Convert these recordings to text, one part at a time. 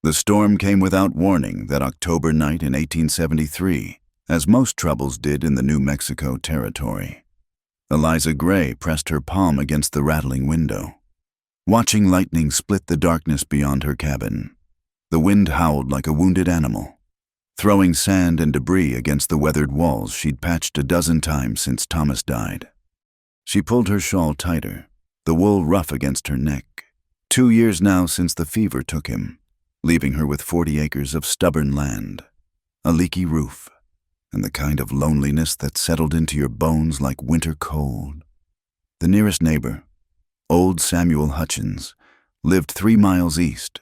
The storm came without warning that October night in 1873, as most troubles did in the New Mexico territory. Eliza Gray pressed her palm against the rattling window, watching lightning split the darkness beyond her cabin. The wind howled like a wounded animal, throwing sand and debris against the weathered walls she'd patched a dozen times since Thomas died. She pulled her shawl tighter, the wool rough against her neck. 2 years now since the fever took him, leaving her with 40 acres of stubborn land, a leaky roof, and the kind of loneliness that settled into your bones like winter cold. The nearest neighbor, old Samuel Hutchins, lived 3 miles east,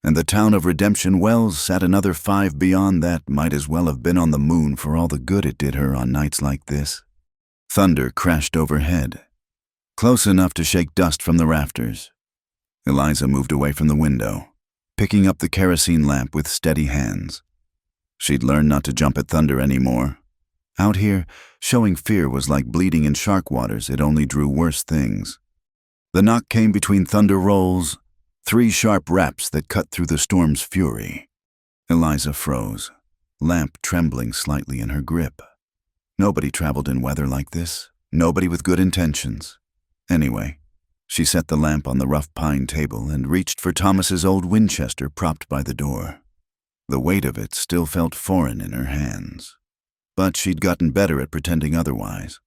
and the town of Redemption Wells sat another 5 beyond that might as well have been on the moon for all the good it did her on nights like this. Thunder crashed overhead, close enough to shake dust from the rafters. Eliza moved away from the window, picking up the kerosene lamp with steady hands. She'd learned not to jump at thunder anymore. Out here, showing fear was like bleeding in shark waters. It only drew worse things. The knock came between thunder rolls, 3 sharp raps that cut through the storm's fury. Eliza froze, lamp trembling slightly in her grip. Nobody traveled in weather like this, nobody with good intentions. Anyway, she set the lamp on the rough pine table and reached for Thomas's old Winchester propped by the door. The weight of it still felt foreign in her hands, but she'd gotten better at pretending otherwise.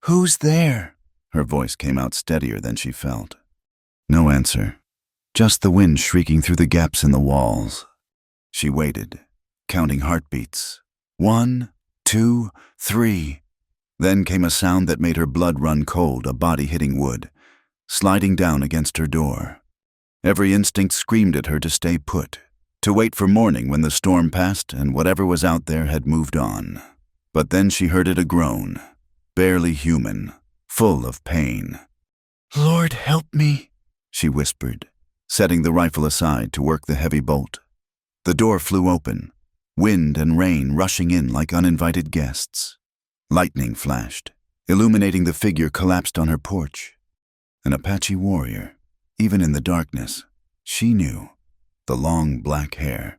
"Who's there?" Her voice came out steadier than she felt. No answer, just the wind shrieking through the gaps in the walls. She waited, counting heartbeats. 1, 2, 3. Then came a sound that made her blood run cold, a body hitting wood, sliding down against her door. Every instinct screamed at her to stay put, to wait for morning when the storm passed and whatever was out there had moved on. But then she heard it, a groan, barely human, full of pain. "Lord, help me," she whispered, setting the rifle aside to work the heavy bolt. The door flew open, wind and rain rushing in like uninvited guests. Lightning flashed, illuminating the figure collapsed on her porch. An Apache warrior, even in the darkness, she knew. The long black hair,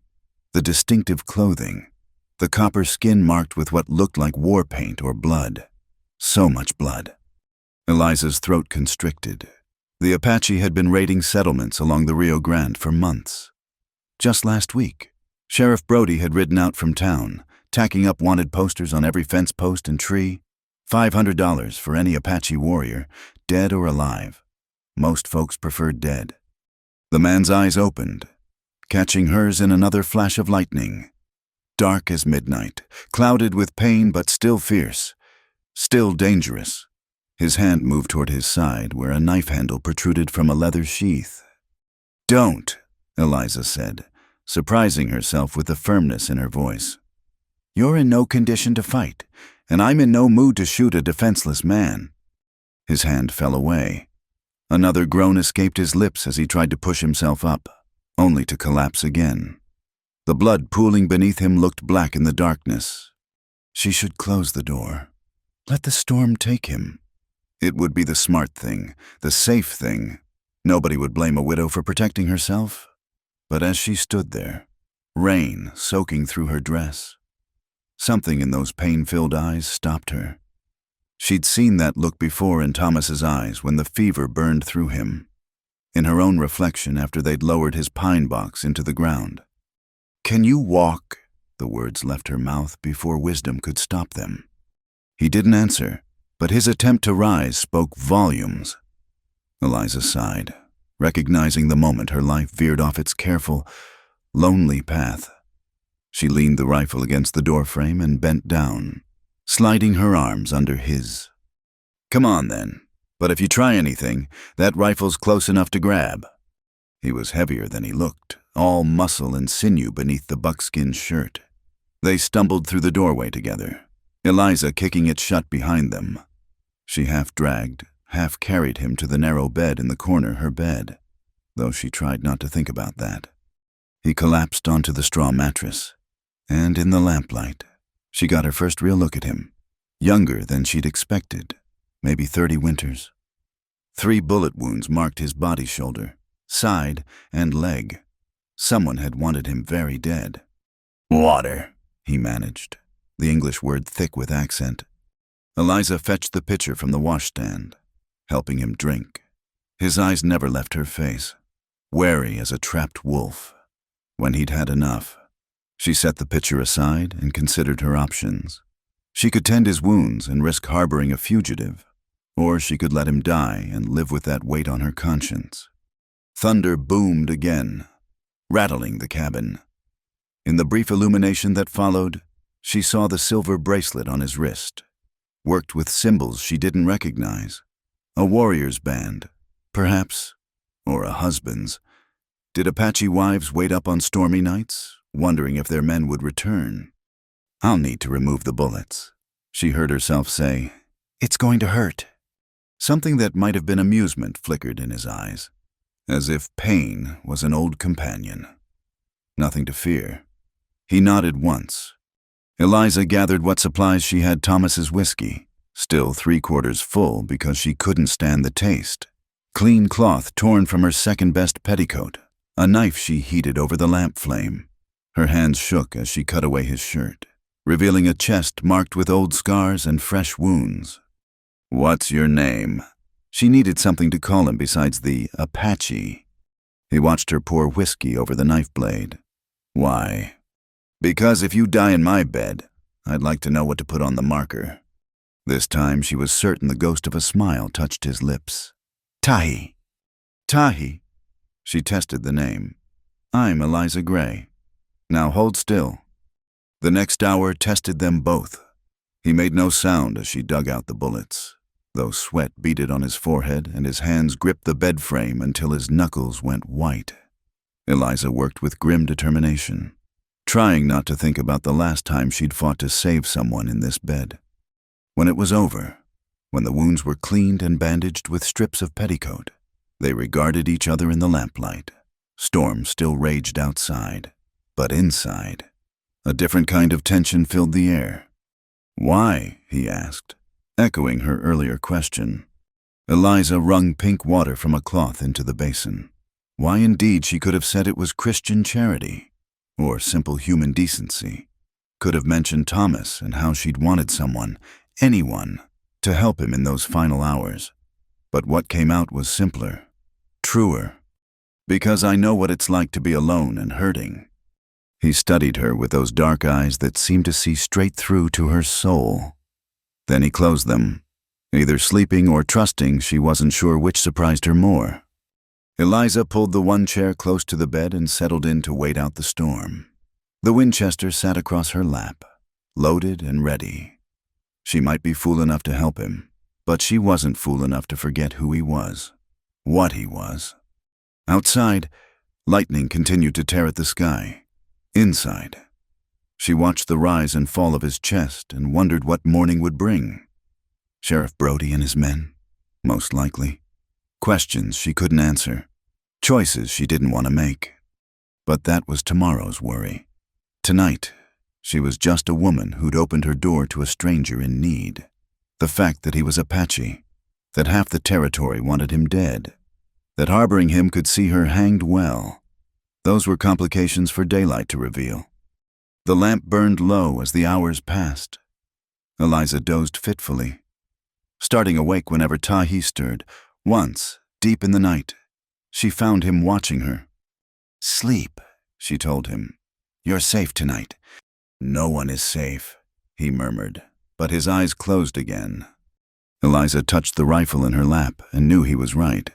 the distinctive clothing, the copper skin marked with what looked like war paint or blood. So much blood. Eliza's throat constricted. The Apache had been raiding settlements along the Rio Grande for months. Just last week, Sheriff Brody had ridden out from town, tacking up wanted posters on every fence post and tree. $500 for any Apache warrior, dead or alive. Most folks preferred dead. The man's eyes opened, catching hers in another flash of lightning. Dark as midnight, clouded with pain but still fierce, still dangerous. His hand moved toward his side where a knife handle protruded from a leather sheath. "Don't," Eliza said, surprising herself with the firmness in her voice. "You're in no condition to fight, and I'm in no mood to shoot a defenseless man." His hand fell away. Another groan escaped his lips as he tried to push himself up, only to collapse again. The blood pooling beneath him looked black in the darkness. She should close the door. Let the storm take him. It would be the smart thing, the safe thing. Nobody would blame a widow for protecting herself. But as she stood there, rain soaking through her dress, something in those pain-filled eyes stopped her. She'd seen that look before in Thomas's eyes when the fever burned through him, in her own reflection after they'd lowered his pine box into the ground. "Can you walk?" The words left her mouth before wisdom could stop them. He didn't answer, but his attempt to rise spoke volumes. Eliza sighed, recognizing the moment her life veered off its careful, lonely path. She leaned the rifle against the doorframe and bent down, sliding her arms under his. "Come on, then. But if you try anything, that rifle's close enough to grab." He was heavier than he looked, all muscle and sinew beneath the buckskin shirt. They stumbled through the doorway together, Eliza kicking it shut behind them. She half dragged, half carried him to the narrow bed in the corner, her bed, though she tried not to think about that. He collapsed onto the straw mattress, and in the lamplight, she got her first real look at him, younger than she'd expected, maybe 30 winters. 3 bullet wounds marked his body shoulder, side, and leg. Someone had wanted him very dead. "Water," he managed, the English word thick with accent. Eliza fetched the pitcher from the washstand, helping him drink. His eyes never left her face, wary as a trapped wolf. When he'd had enough, she set the pitcher aside and considered her options. She could tend his wounds and risk harboring a fugitive, or she could let him die and live with that weight on her conscience. Thunder boomed again, rattling the cabin. In the brief illumination that followed, she saw the silver bracelet on his wrist, worked with symbols she didn't recognize. A warrior's band, perhaps, or a husband's. Did Apache wives wait up on stormy nights, wondering if their men would return? "I'll need to remove the bullets," she heard herself say. "It's going to hurt." Something that might have been amusement flickered in his eyes, as if pain was an old companion. Nothing to fear. He nodded once. Eliza gathered what supplies she had: Thomas's whiskey, still 3/4 full because she couldn't stand the taste, clean cloth torn from her second-best petticoat, a knife she heated over the lamp flame. Her hands shook as she cut away his shirt, revealing a chest marked with old scars and fresh wounds. "What's your name?" She needed something to call him besides the Apache. He watched her pour whiskey over the knife blade. "Why?" "Because if you die in my bed, I'd like to know what to put on the marker." This time she was certain the ghost of a smile touched his lips. "Tahi." "Tahi." She tested the name. "I'm Eliza Gray. Now hold still." The next hour tested them both. He made no sound as she dug out the bullets, though sweat beaded on his forehead and his hands gripped the bed frame until his knuckles went white. Eliza worked with grim determination, trying not to think about the last time she'd fought to save someone in this bed. When it was over, when the wounds were cleaned and bandaged with strips of petticoat, they regarded each other in the lamplight. Storm still raged outside, but inside, a different kind of tension filled the air. "Why?" he asked, echoing her earlier question. Eliza wrung pink water from a cloth into the basin. Why indeed she could have said it was Christian charity, or simple human decency. Could have mentioned Thomas and how she'd wanted someone, anyone, to help him in those final hours. But what came out was simpler, truer. "Because I know what it's like to be alone and hurting." He studied her with those dark eyes that seemed to see straight through to her soul. Then he closed them, either sleeping or trusting, she wasn't sure which surprised her more. Eliza pulled the one chair close to the bed and settled in to wait out the storm. The Winchester sat across her lap, loaded and ready. She might be fool enough to help him, but she wasn't fool enough to forget who he was, what he was. Outside, lightning continued to tear at the sky. Inside, she watched the rise and fall of his chest and wondered what morning would bring. Sheriff Brody and his men? Most likely. Questions she couldn't answer. Choices she didn't want to make. But that was tomorrow's worry. Tonight, she was just a woman who'd opened her door to a stranger in need. The fact that he was Apache, that half the territory wanted him dead, that harboring him could see her hanged well, those were complications for daylight to reveal. The lamp burned low as the hours passed. Eliza dozed fitfully, starting awake whenever Tahi stirred. Once, deep in the night, she found him watching her. "Sleep," she told him. "You're safe tonight." "No one is safe," he murmured, but his eyes closed again. Eliza touched the rifle in her lap and knew he was right.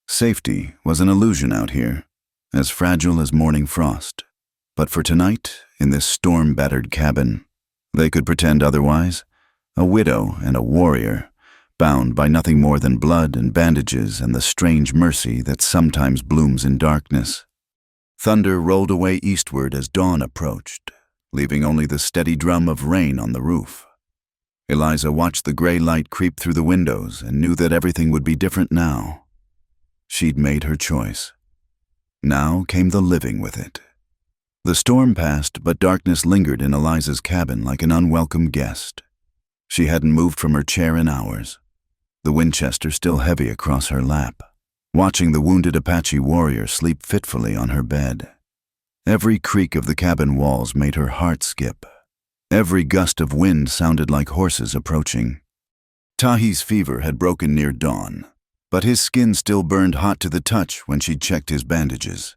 Safety was an illusion out here, as fragile as morning frost. But for tonight, in this storm-battered cabin, they could pretend otherwise. A widow and a warrior, bound by nothing more than blood and bandages and the strange mercy that sometimes blooms in darkness. Thunder rolled away eastward as dawn approached, leaving only the steady drum of rain on the roof. Eliza watched the gray light creep through the windows and knew that everything would be different now. She'd made her choice. Now came the living with it. The storm passed, but darkness lingered in Eliza's cabin like an unwelcome guest. She hadn't moved from her chair in hours, the Winchester still heavy across her lap, watching the wounded Apache warrior sleep fitfully on her bed. Every creak of the cabin walls made her heart skip. Every gust of wind sounded like horses approaching. Tahi's fever had broken near dawn, but his skin still burned hot to the touch when she'd checked his bandages.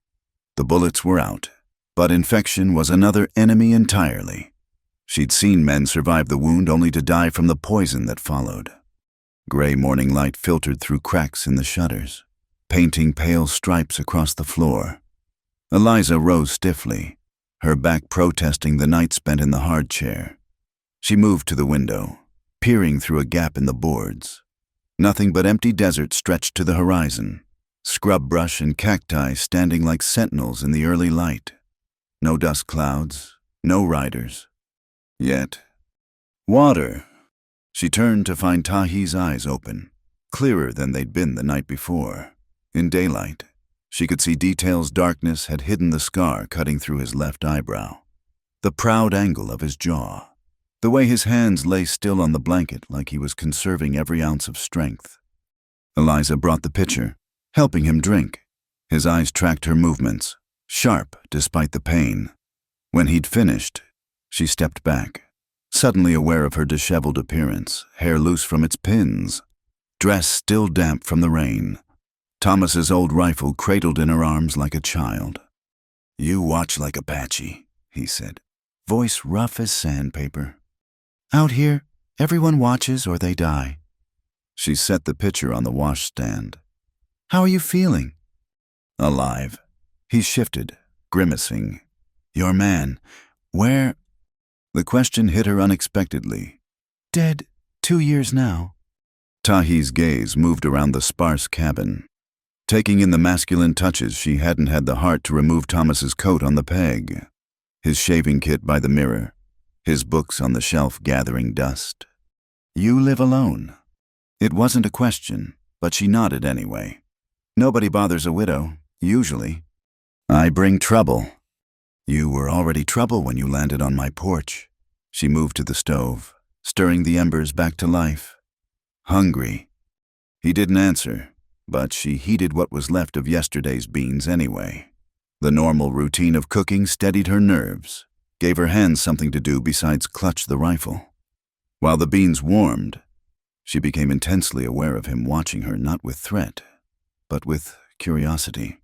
The bullets were out, but infection was another enemy entirely. She'd seen men survive the wound only to die from the poison that followed. Gray morning light filtered through cracks in the shutters, painting pale stripes across the floor. Eliza rose stiffly, her back protesting the night spent in the hard chair. She moved to the window, peering through a gap in the boards. Nothing but empty desert stretched to the horizon, scrub brush and cacti standing like sentinels in the early light. No dust clouds, no riders. Yet, water. She turned to find Tahi's eyes open, clearer than they'd been the night before. In daylight, she could see details darkness had hidden: the scar cutting through his left eyebrow, the proud angle of his jaw, the way his hands lay still on the blanket like he was conserving every ounce of strength. Eliza brought the pitcher, helping him drink. His eyes tracked her movements, sharp despite the pain. When he'd finished, she stepped back, suddenly aware of her disheveled appearance, hair loose from its pins, dress still damp from the rain. Thomas's old rifle cradled in her arms like a child. "You watch like Apache," he said, voice rough as sandpaper. "Out here, everyone watches or they die." She set the pitcher on the washstand. "How are you feeling?" "Alive." He shifted, grimacing. "Your man, where?" The question hit her unexpectedly. "Dead 2 years now." Tahi's gaze moved around the sparse cabin, taking in the masculine touches. She hadn't had the heart to remove Thomas's coat on the peg, his shaving kit by the mirror, his books on the shelf gathering dust. "You live alone." It wasn't a question, but she nodded anyway. "Nobody bothers a widow, usually." "I bring trouble." "You were already trouble when you landed on my porch." She moved to the stove, stirring the embers back to life. "Hungry." He didn't answer, but she heated what was left of yesterday's beans anyway. The normal routine of cooking steadied her nerves, gave her hands something to do besides clutch the rifle. While the beans warmed, she became intensely aware of him watching her, not with threat, but with curiosity.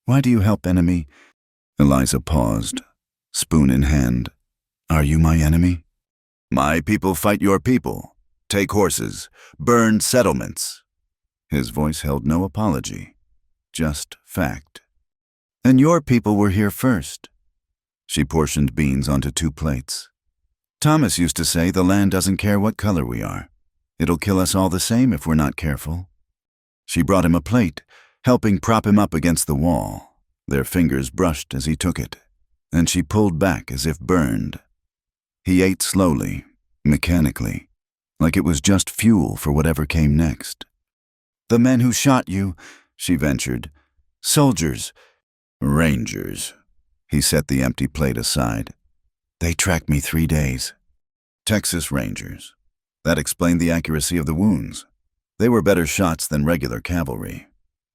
"Why do you help enemy?" Eliza paused, spoon in hand. "Are you my enemy?" "My people fight your people, take horses, burn settlements." His voice held no apology, just fact. "And your people were here first." She portioned beans onto 2 plates. "Thomas used to say the land doesn't care what color we are. It'll kill us all the same if we're not careful." She brought him a plate, helping prop him up against the wall. Their fingers brushed as he took it, and she pulled back as if burned. He ate slowly, mechanically, like it was just fuel for whatever came next. "The men who shot you," she ventured. "Soldiers." "Rangers." He set the empty plate aside. "They tracked me 3 days." Texas Rangers. That explained the accuracy of the wounds. They were better shots than regular cavalry.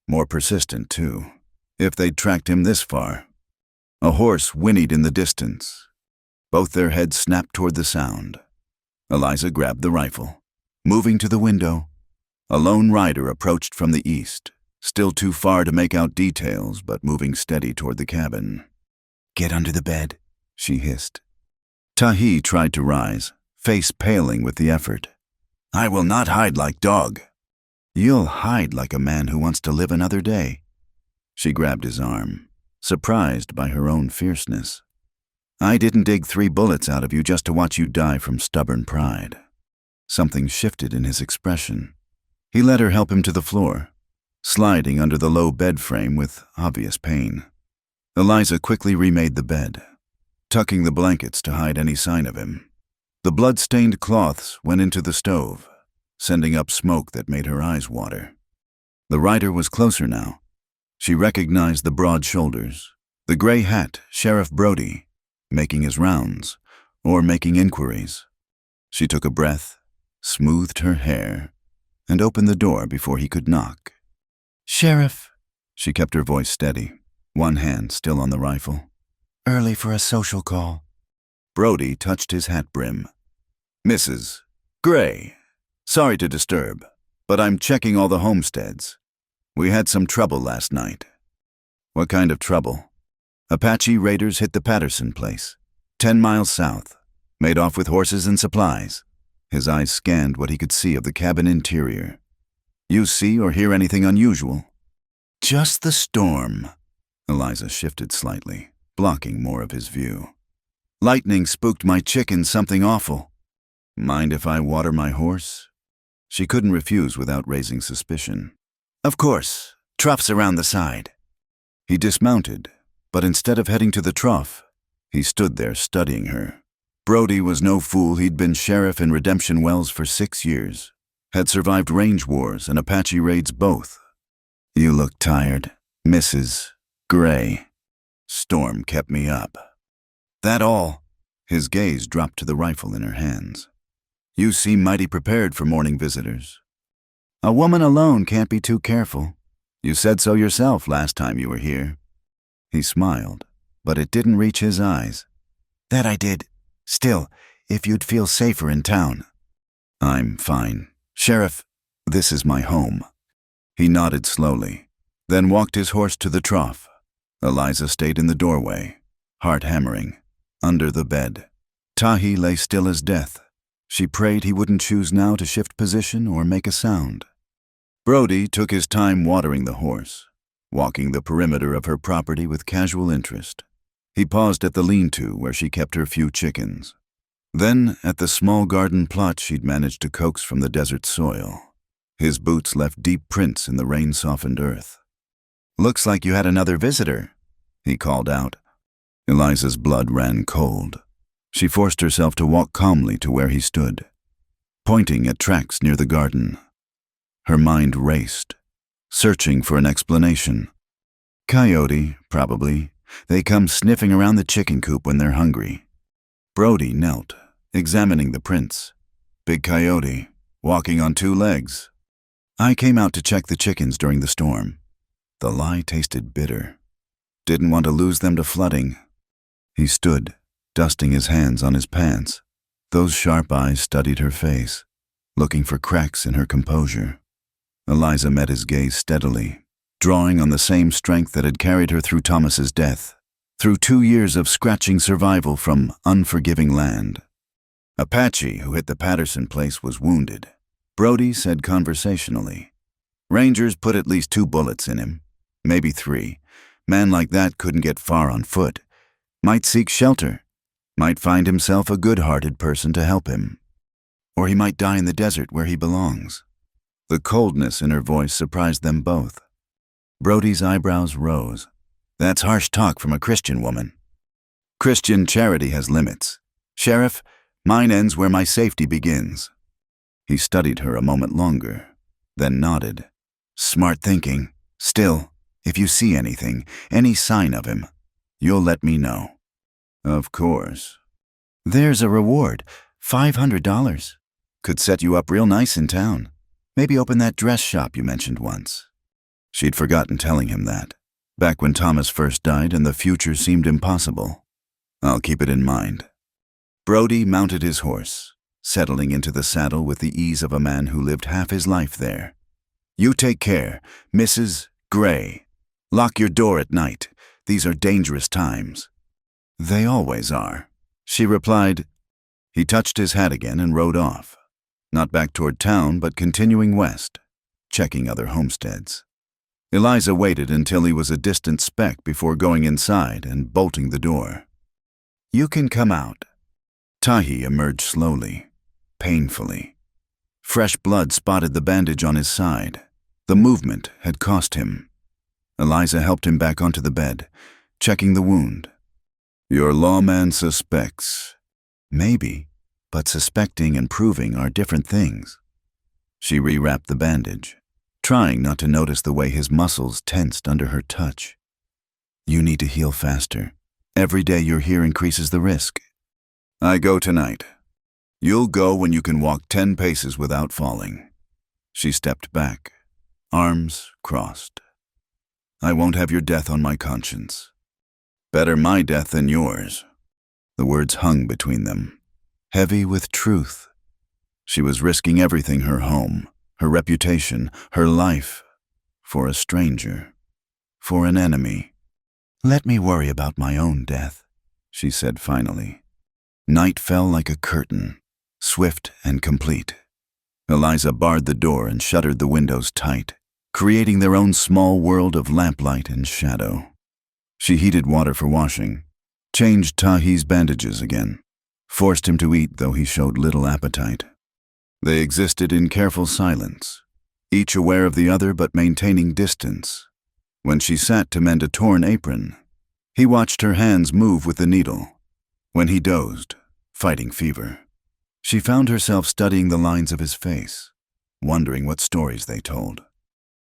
More persistent, too, if they'd tracked him this far. A horse whinnied in the distance. Both their heads snapped toward the sound. Eliza grabbed the rifle, moving to the window. A lone rider approached from the east, still too far to make out details, but moving steady toward the cabin. "Get under the bed," she hissed. Tahi tried to rise, face paling with the effort. "I will not hide like dog." "You'll hide like a man who wants to live another day." She grabbed his arm, surprised by her own fierceness. "I didn't dig 3 bullets out of you just to watch you die from stubborn pride." Something shifted in his expression. He let her help him to the floor, sliding under the low bed frame with obvious pain. Eliza quickly remade the bed, tucking the blankets to hide any sign of him. The blood-stained cloths went into the stove, sending up smoke that made her eyes water. The rider was closer now. She recognized the broad shoulders, the gray hat, Sheriff Brody, making his rounds, or making inquiries. She took a breath, smoothed her hair, and opened the door before he could knock. "Sheriff," she kept her voice steady, one hand still on the rifle. Early for a social call. Brody touched his hat brim. Mrs. Gray, sorry to disturb, but I'm checking all the homesteads. We had some trouble last night. What kind of trouble? Apache raiders hit the Patterson place, 10 miles south, made off with horses and supplies. His eyes scanned what he could see of the cabin interior. You see or hear anything unusual? Just the storm. Eliza shifted slightly, blocking more of his view. Lightning spooked my chickens something awful. Mind if I water my horse? She couldn't refuse without raising suspicion. Of course, trough's around the side. He dismounted, but instead of heading to the trough, he stood there studying her. Brody was no fool. He'd been sheriff in Redemption Wells for 6 years, had survived range wars and Apache raids both. You look tired, Mrs. Gray. Storm kept me up. That all? His gaze dropped to the rifle in her hands. You seem mighty prepared for morning visitors. A woman alone can't be too careful. You said so yourself last time you were here. He smiled, but it didn't reach his eyes. That I did. Still, if you'd feel safer in town. I'm fine. Sheriff, this is my home. He nodded slowly, then walked his horse to the trough. Eliza stayed in the doorway, heart hammering, under the bed. Tahi lay still as death. She prayed he wouldn't choose now to shift position or make a sound. Brody took his time watering the horse, walking the perimeter of her property with casual interest. He paused at the lean-to where she kept her few chickens. Then at the small garden plot she'd managed to coax from the desert soil. His boots left deep prints in the rain-softened earth. Looks like you had another visitor, he called out. Eliza's blood ran cold. She forced herself to walk calmly to where he stood, pointing at tracks near the garden. Her mind raced, searching for an explanation. Coyote, probably. They come sniffing around the chicken coop when they're hungry. Brody knelt, examining the prints. Big coyote, walking on 2 legs. I came out to check the chickens during the storm. The lie tasted bitter. Didn't want to lose them to flooding. He stood, dusting his hands on his pants. Those sharp eyes studied her face, looking for cracks in her composure. Eliza met his gaze steadily, drawing on the same strength that had carried her through Thomas's death, through 2 years of scratching survival from unforgiving land. Apache, who hit the Patterson place, was wounded. Brody said conversationally. Rangers put at least 2 bullets in him, maybe 3. Man like that couldn't get far on foot. Might seek shelter. Might find himself a good-hearted person to help him. Or he might die in the desert where he belongs. The coldness in her voice surprised them both. Brody's eyebrows rose. That's harsh talk from a Christian woman. Christian charity has limits. Sheriff, mine ends where my safety begins. He studied her a moment longer, then nodded. Smart thinking. Still, if you see anything, any sign of him, you'll let me know. Of course. There's a reward, $500. Could set you up real nice in town. Maybe open that dress shop you mentioned once. She'd forgotten telling him that, back when Thomas first died and the future seemed impossible. I'll keep it in mind. Brody mounted his horse, settling into the saddle with the ease of a man who lived half his life there. You take care, Mrs. Gray. Lock your door at night. These are dangerous times. They always are, she replied. He touched his hat again and rode off, not back toward town, but continuing west, checking other homesteads. Eliza waited until he was a distant speck before going inside and bolting the door. You can come out. Tahi emerged slowly, painfully. Fresh blood spotted the bandage on his side. The movement had cost him. Eliza helped him back onto the bed, checking the wound. Your lawman suspects. Maybe, but suspecting and proving are different things. She rewrapped the bandage, trying not to notice the way his muscles tensed under her touch. You need to heal faster. Every day you're here increases the risk. I go tonight. You'll go when you can walk 10 paces without falling. She stepped back, arms crossed. I won't have your death on my conscience. Better my death than yours. The words hung between them, heavy with truth. She was risking everything, her home, her reputation, her life, for a stranger, for an enemy. Let me worry about my own death, she said finally. Night fell like a curtain, swift and complete. Eliza barred the door and shuttered the windows tight, creating their own small world of lamplight and shadow. She heated water for washing, changed Tahi's bandages again, forced him to eat though he showed little appetite. They existed in careful silence, each aware of the other but maintaining distance. When she sat to mend a torn apron, he watched her hands move with the needle. When he dozed, fighting fever, she found herself studying the lines of his face, wondering what stories they told.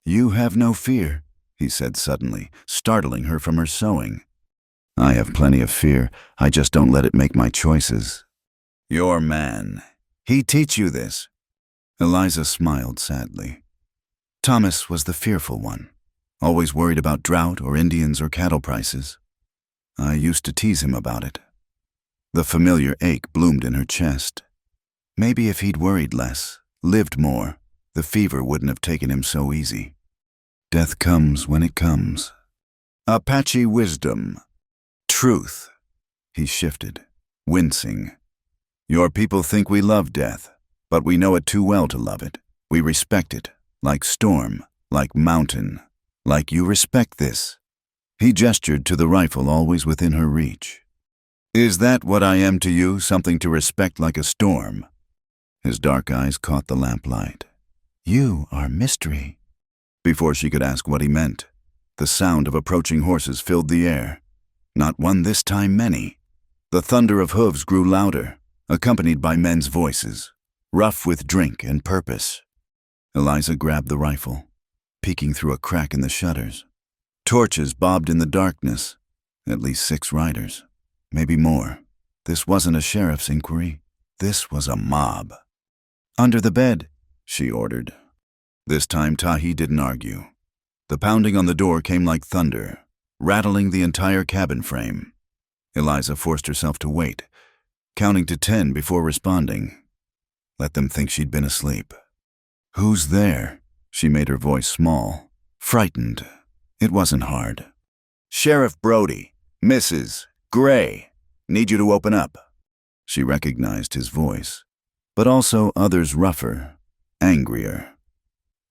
"You have no fear," he said suddenly, startling her from her sewing. "I have plenty of fear, I just don't let it make my choices." "Your man. He teach you this?" Eliza smiled sadly. Thomas was the fearful one, always worried about drought or Indians or cattle prices. I used to tease him about it. The familiar ache bloomed in her chest. Maybe if he'd worried less, lived more, the fever wouldn't have taken him so easy. Death comes when it comes. Apache wisdom. Truth. He shifted, wincing. Your people think we love death, but we know it too well to love it. We respect it, like storm, like mountain, like you respect this. He gestured to the rifle always within her reach. Is that what I am to you, something to respect like a storm? His dark eyes caught the lamplight. You are mystery. Before she could ask what he meant, the sound of approaching horses filled the air. Not one this time, many. The thunder of hooves grew louder, accompanied by men's voices, rough with drink and purpose. Eliza grabbed the rifle, peeking through a crack in the shutters. Torches bobbed in the darkness. At least 6 riders, maybe more. This wasn't a sheriff's inquiry. This was a mob. Under the bed, she ordered. This time Tahi didn't argue. The pounding on the door came like thunder, rattling the entire cabin frame. Eliza forced herself to wait, counting to 10 before responding. Let them think she'd been asleep. Who's there? She made her voice small, frightened. It wasn't hard. Sheriff Brody, Mrs. Gray, need you to open up. She recognized his voice, but also others rougher, angrier.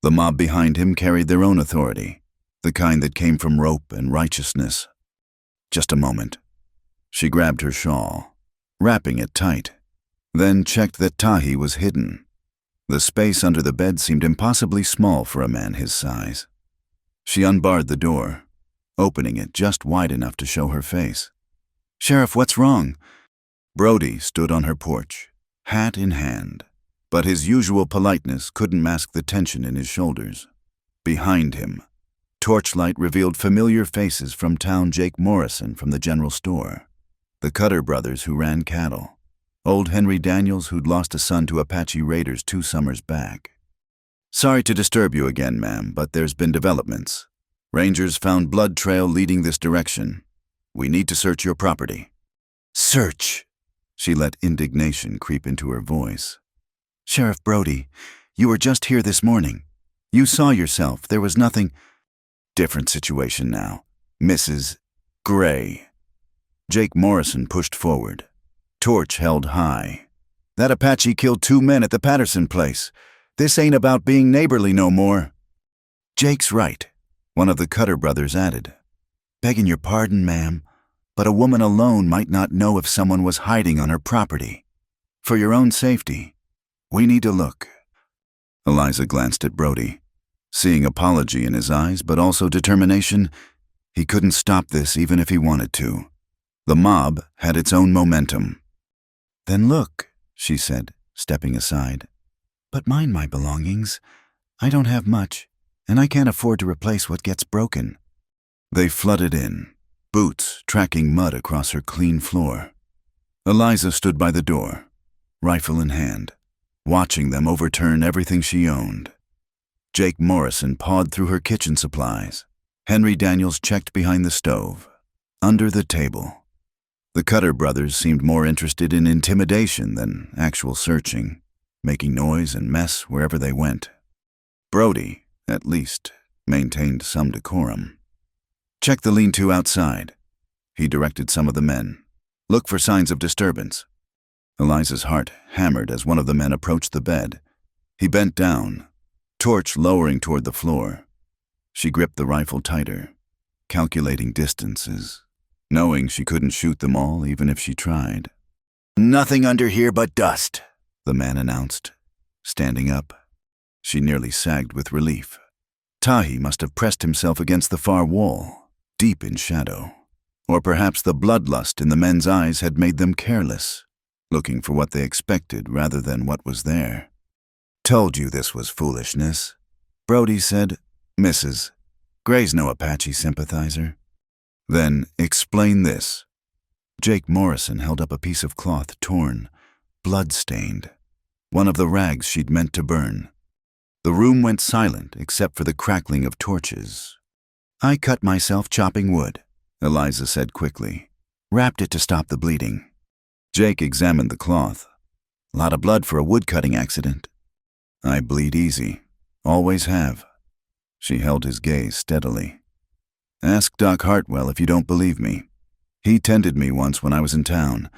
The mob behind him carried their own authority, the kind that came from rope and righteousness. Just a moment. She grabbed her shawl, wrapping it tight, then checked that Tahi was hidden. The space under the bed seemed impossibly small for a man his size. She unbarred the door, opening it just wide enough to show her face. Sheriff, what's wrong? Brody stood on her porch, hat in hand, but his usual politeness couldn't mask the tension in his shoulders. Behind him, torchlight revealed familiar faces from town. Jake Morrison from the general store, the Cutter brothers who ran cattle, old Henry Daniels who'd lost a son to Apache raiders 2 summers back. Sorry to disturb you again, ma'am, but there's been developments. Rangers found blood trail leading this direction. We need to search your property. Search! She let indignation creep into her voice. Sheriff Brody, you were just here this morning. You saw yourself. There was nothing. Different situation now. Mrs. Gray. Jake Morrison pushed forward, torch held high. That Apache killed 2 men at the Patterson place. This ain't about being neighborly no more. Jake's right, one of the Cutter brothers added. Begging your pardon, ma'am, but a woman alone might not know if someone was hiding on her property. For your own safety, we need to look. Eliza glanced at Brody, seeing apology in his eyes, but also determination. He couldn't stop this even if he wanted to. The mob had its own momentum. Then look, she said, stepping aside. But mind my belongings. I don't have much, and I can't afford to replace what gets broken. They flooded in, boots tracking mud across her clean floor. Eliza stood by the door, rifle in hand, watching them overturn everything she owned. Jake Morrison pawed through her kitchen supplies. Henry Daniels checked behind the stove. Under the table. The Cutter brothers seemed more interested in intimidation than actual searching, making noise and mess wherever they went. Brody, at least, maintained some decorum. Check the lean-to outside, he directed some of the men. Look for signs of disturbance. Eliza's heart hammered as one of the men approached the bed. He bent down, torch lowering toward the floor. She gripped the rifle tighter, calculating distances, knowing she couldn't shoot them all even if she tried. "Nothing under here but dust," the man announced, standing up. She nearly sagged with relief. Tahi must have pressed himself against the far wall, deep in shadow. Or perhaps the bloodlust in the men's eyes had made them careless, looking for what they expected rather than what was there. "Told you this was foolishness," Brody said. "Mrs. Gray's no Apache sympathizer." "Then explain this." Jake Morrison held up a piece of cloth torn, blood-stained, one of the rags she'd meant to burn. The room went silent except for the crackling of torches. "I cut myself chopping wood," Eliza said quickly. "Wrapped it to stop the bleeding." Jake examined the cloth. "A lot of blood for a wood-cutting accident." "I bleed easy. Always have." She held his gaze steadily. "Ask Doc Hartwell if you don't believe me. He tended me once when I was in town.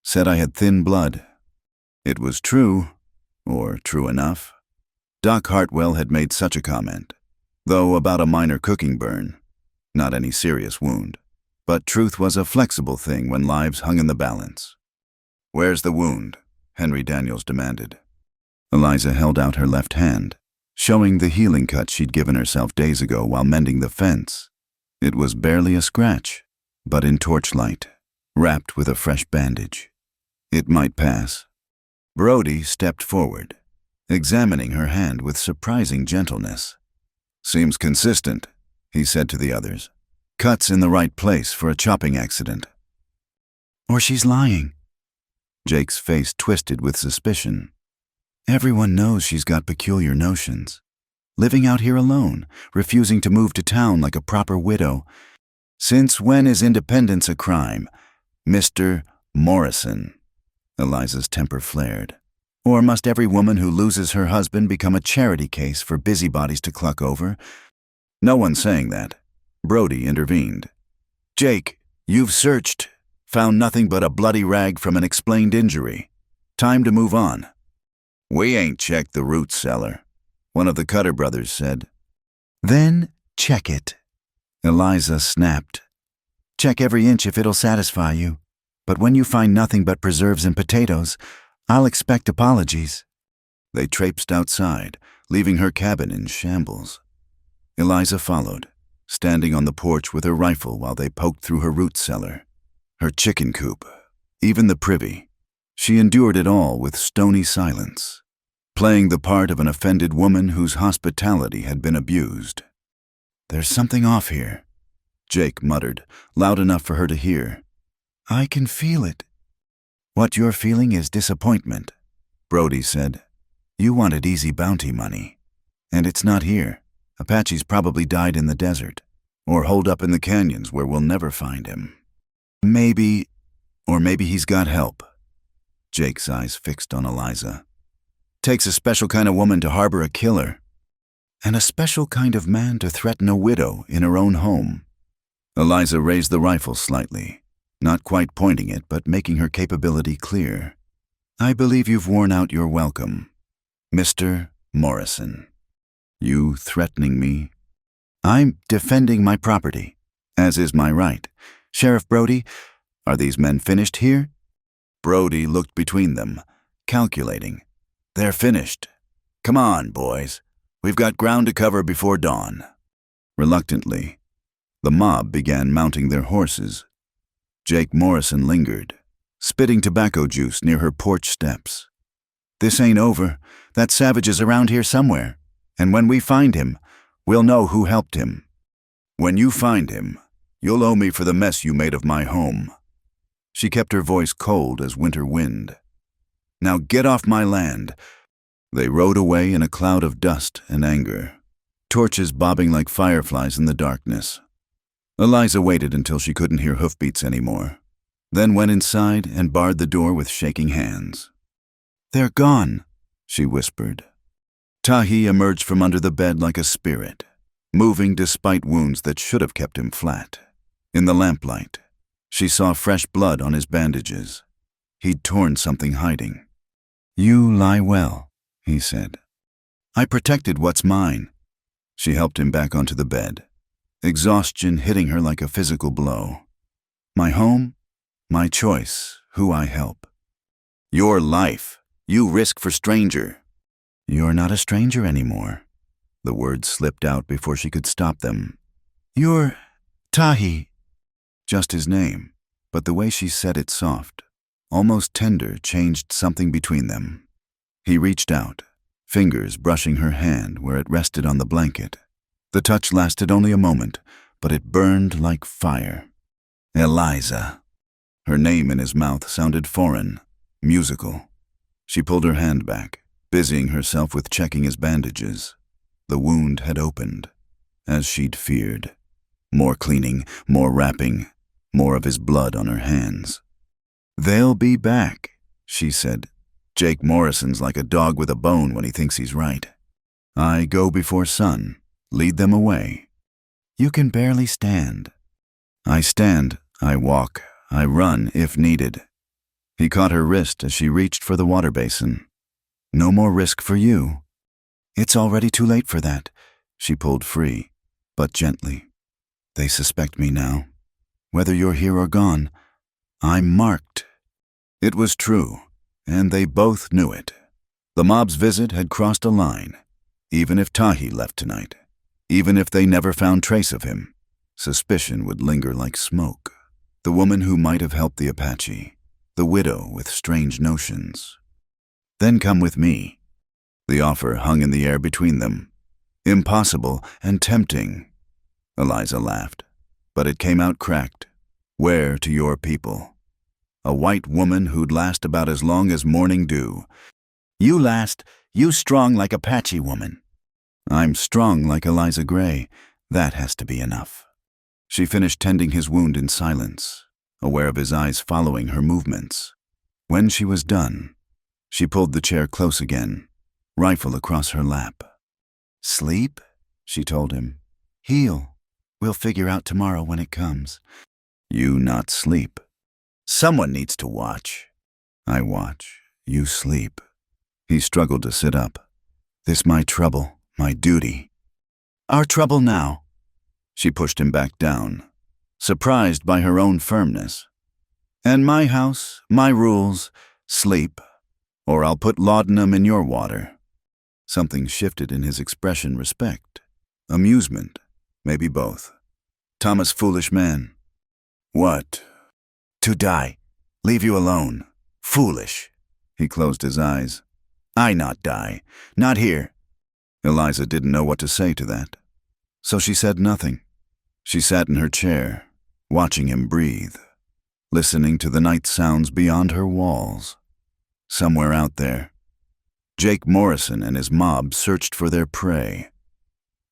Said I had thin blood. It was true, or true enough. Doc Hartwell had made such a comment, though about a minor cooking burn. Not any serious wound. But truth was a flexible thing when lives hung in the balance." "Where's the wound?" Henry Daniels demanded. Eliza held out her left hand, showing the healing cut she'd given herself days ago while mending the fence. It was barely a scratch, but in torchlight, wrapped with a fresh bandage. It might pass. Brody stepped forward, examining her hand with surprising gentleness. "Seems consistent," he said to the others. "Cuts in the right place for a chopping accident." "Or she's lying." Jake's face twisted with suspicion. "Everyone knows she's got peculiar notions. Living out here alone, refusing to move to town like a proper widow. Since when is independence a crime, Mr. Morrison?" Eliza's temper flared. "Or must every woman who loses her husband become a charity case for busybodies to cluck over?" "No one's saying that." Brody intervened. "Jake, you've searched, found nothing but a bloody rag from an explained injury. Time to move on." "We ain't checked the root cellar," one of the Cutter brothers said. "Then check it," Eliza snapped. "Check every inch if it'll satisfy you. But when you find nothing but preserves and potatoes, I'll expect apologies." They traipsed outside, leaving her cabin in shambles. Eliza followed, standing on the porch with her rifle while they poked through her root cellar, her chicken coop, even the privy. She endured it all with stony silence, playing the part of an offended woman whose hospitality had been abused. "There's something off here," Jake muttered, loud enough for her to hear. "I can feel it." "What you're feeling is disappointment," Brody said. "You wanted easy bounty money. And it's not here. Apache's probably died in the desert, or holed up in the canyons where we'll never find him. Maybe he's got help." Jake's eyes fixed on Eliza. "Takes a special kind of woman to harbor a killer, and a special kind of man to threaten a widow in her own home." Eliza raised the rifle slightly, not quite pointing it, but making her capability clear. "I believe you've worn out your welcome, Mr. Morrison." "You threatening me?" "I'm defending my property, as is my right. Sheriff Brody, are these men finished here?" Brody looked between them, calculating. "They're finished. Come on, boys. We've got ground to cover before dawn." Reluctantly, the mob began mounting their horses. Jake Morrison lingered, spitting tobacco juice near her porch steps. "This ain't over. That savage is around here somewhere. And when we find him, we'll know who helped him." "When you find him, you'll owe me for the mess you made of my home." She kept her voice cold as winter wind. "Now get off my land." They rode away in a cloud of dust and anger, torches bobbing like fireflies in the darkness. Eliza waited until she couldn't hear hoofbeats anymore, then went inside and barred the door with shaking hands. "They're gone," she whispered. Tahi emerged from under the bed like a spirit, moving despite wounds that should have kept him flat. In the lamplight, she saw fresh blood on his bandages. He'd torn something hiding. "You lie well," he said. "I protected what's mine." She helped him back onto the bed, exhaustion hitting her like a physical blow. "My home, my choice, who I help." "Your life, you risk for stranger." "You're not a stranger anymore." The words slipped out before she could stop them. "You're Tahi." Just his name, but the way she said it soft, almost tender, changed something between them. He reached out, fingers brushing her hand where it rested on the blanket. The touch lasted only a moment, but it burned like fire. Eliza. Her name in his mouth sounded foreign, musical. She pulled her hand back, busying herself with checking his bandages. The wound had opened, as she'd feared. More cleaning, more wrapping, more of his blood on her hands. "They'll be back," she said. "Jake Morrison's like a dog with a bone when he thinks he's right. I go before sun, lead them away. You can barely stand." "I stand, I walk, I run if needed." He caught her wrist as she reached for the water basin. "No more risk for you." "It's already too late for that." She pulled free, but gently. "They suspect me now. Whether you're here or gone, I'm marked." It was true, and they both knew it. The mob's visit had crossed a line. Even if Tahi left tonight, even if they never found trace of him, suspicion would linger like smoke. The woman who might have helped the Apache, the widow with strange notions. "Then come with me." The offer hung in the air between them. Impossible and tempting. Eliza laughed, but it came out cracked. "Where to your people?" A white woman who'd last about as long as morning dew. "You last, you strong like Apache woman." "I'm strong like Eliza Gray. That has to be enough." She finished tending his wound in silence, aware of his eyes following her movements. When she was done, she pulled the chair close again, rifle across her lap. "Sleep?" she told him. "Heal. We'll figure out tomorrow when it comes." "You not sleep." "Someone needs to watch." "I watch. You sleep." He struggled to sit up. "This my trouble, my duty." "Our trouble now." She pushed him back down, surprised by her own firmness. "And my house, my rules, sleep, or I'll put laudanum in your water." Something shifted in his expression. Respect, amusement, maybe both. "Thomas, foolish man." "What?" "To die. Leave you alone. Foolish." He closed his eyes. "I not die. Not here." Eliza didn't know what to say to that. So she said nothing. She sat in her chair, watching him breathe, listening to the night sounds beyond her walls. Somewhere out there, Jake Morrison and his mob searched for their prey.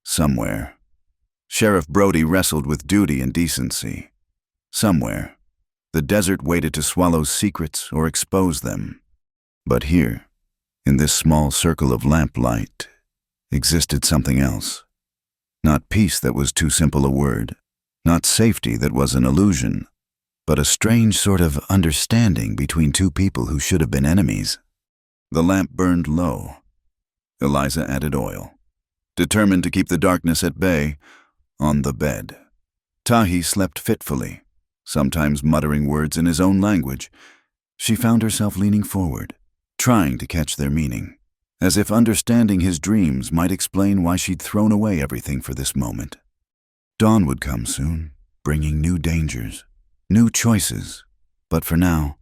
Somewhere, Sheriff Brody wrestled with duty and decency. Somewhere, the desert waited to swallow secrets or expose them. But here, in this small circle of lamplight, existed something else. Not peace that was too simple a word, not safety that was an illusion, but a strange sort of understanding between two people who should have been enemies. The lamp burned low. Eliza added oil, determined to keep the darkness at bay, on the bed. Tahi slept fitfully, sometimes muttering words in his own language. She found herself leaning forward, trying to catch their meaning, as if understanding his dreams might explain why she'd thrown away everything for this moment. Dawn would come soon, bringing new dangers, new choices, but for now,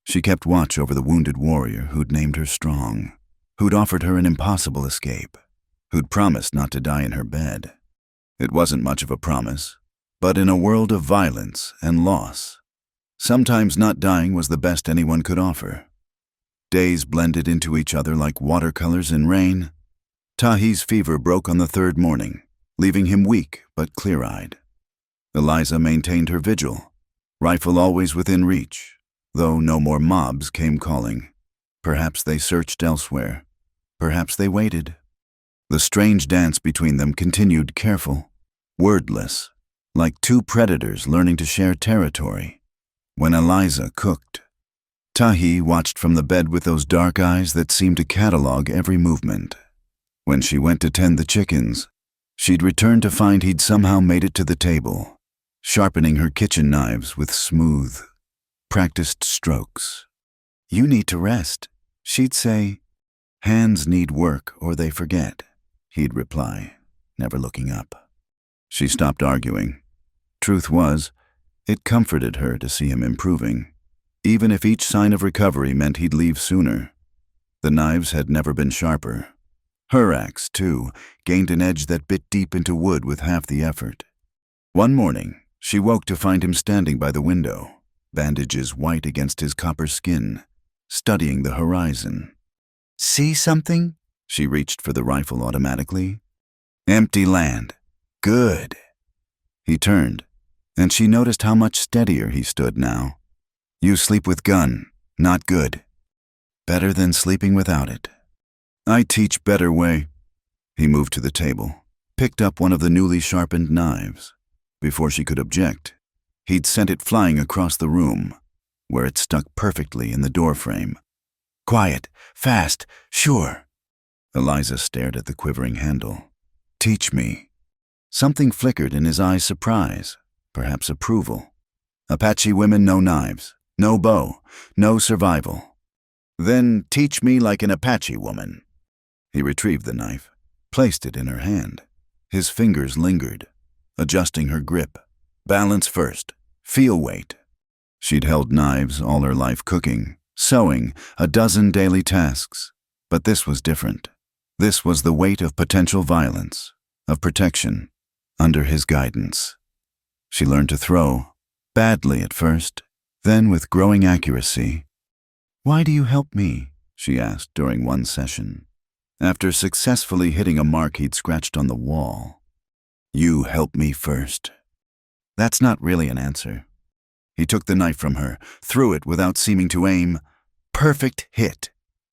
she kept watch over the wounded warrior who'd named her strong, who'd offered her an impossible escape, who'd promised not to die in her bed. It wasn't much of a promise, but in a world of violence and loss, sometimes not dying was the best anyone could offer. Days blended into each other like watercolors in rain. Tahi's fever broke on the third morning, leaving him weak but clear-eyed. Eliza maintained her vigil, rifle always within reach, though no more mobs came calling. Perhaps they searched elsewhere. Perhaps they waited. The strange dance between them continued careful, wordless, like two predators learning to share territory. When Eliza cooked, Tahi watched from the bed with those dark eyes that seemed to catalog every movement. When she went to tend the chickens, she'd return to find he'd somehow made it to the table, sharpening her kitchen knives with smooth, practiced strokes. "You need to rest," she'd say. "Hands need work or they forget," he'd reply, never looking up. She stopped arguing. Truth was, it comforted her to see him improving, even if each sign of recovery meant he'd leave sooner. The knives had never been sharper. Her axe, too, gained an edge that bit deep into wood with half the effort. One morning, she woke to find him standing by the window, bandages white against his copper skin, studying the horizon. "See something?" She reached for the rifle automatically. "Empty land. Good." He turned, and she noticed how much steadier he stood now. "You sleep with gun. Not good. Better than sleeping without it." "I teach better way." He moved to the table, picked up one of the newly sharpened knives. Before she could object, he'd sent it flying across the room, where it stuck perfectly in the doorframe. "Quiet, fast, sure." Eliza stared at the quivering handle. "Teach me." Something flickered in his eyes, surprise, perhaps approval. "Apache women, no knives, no bow, no survival." "Then teach me like an Apache woman." He retrieved the knife, placed it in her hand. His fingers lingered, adjusting her grip. Balance first, feel weight. She'd held knives all her life, cooking, sewing, a dozen daily tasks. But this was different. This was the weight of potential violence, of protection, under his guidance. She learned to throw, badly at first, then with growing accuracy. "Why do you help me?" she asked during one session, after successfully hitting a mark he'd scratched on the wall. "You help me first." That's not really an answer. He took the knife from her, threw it without seeming to aim. Perfect hit.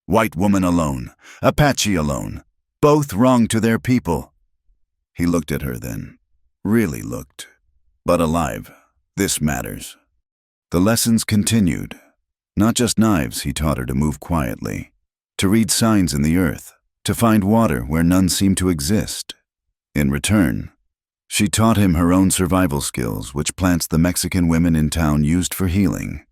White woman alone, Apache alone, both wrong to their people. He looked at her then, really looked. But alive, this matters. The lessons continued. Not just knives, he taught her to move quietly, to read signs in the earth, to find water where none seemed to exist. In return, she taught him her own survival skills, which plants the Mexican women in town used for healing.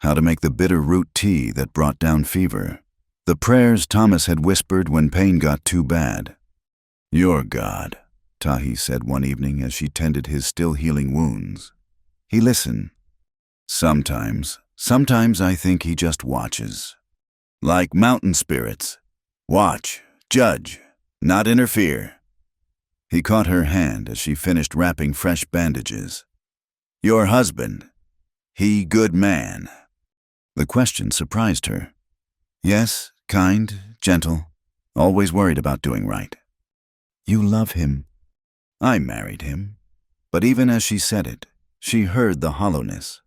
How to make the bitter root tea that brought down fever. The prayers Thomas had whispered when pain got too bad. "Your God," Tahi said one evening as she tended his still healing wounds. He listened. Sometimes I think he just watches. Like mountain spirits. Watch, judge, not interfere. He caught her hand as she finished wrapping fresh bandages. "Your husband, he good man?" The question surprised her. "Yes, kind, gentle, always worried about doing right." "You love him." "I married him." But even as she said it, she heard the hollowness.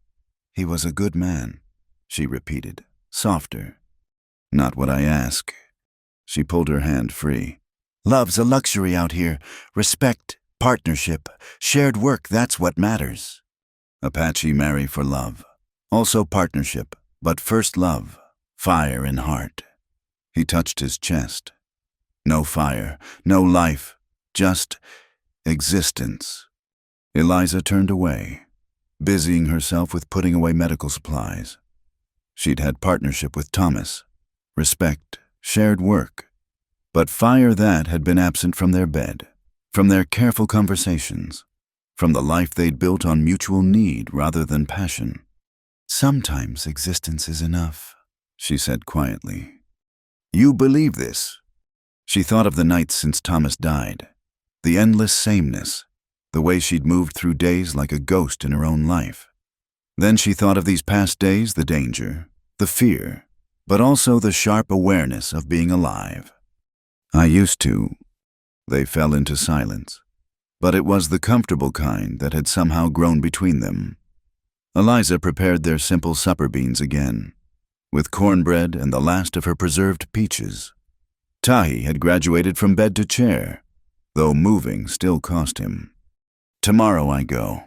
"He was a good man," she repeated, softer. "Not what I ask." She pulled her hand free. "Love's a luxury out here. Respect, partnership, shared work, that's what matters." Apache marry for love. Also partnership, but first love, fire in heart. He touched his chest. No fire, no life, just existence. Eliza turned away, busying herself with putting away medical supplies. She'd had partnership with Thomas, respect, shared work. But fire that had been absent from their bed, from their careful conversations, from the life they'd built on mutual need rather than passion. "Sometimes existence is enough," she said quietly. "You believe this?" She thought of the nights since Thomas died, the endless sameness, the way she'd moved through days like a ghost in her own life. Then she thought of these past days, the danger, the fear, but also the sharp awareness of being alive. "I used to." They fell into silence. but it was the comfortable kind that had somehow grown between them. Eliza prepared their simple supper beans again, with cornbread and the last of her preserved peaches. Tahi had graduated from bed to chair, though moving still cost him. "Tomorrow I go."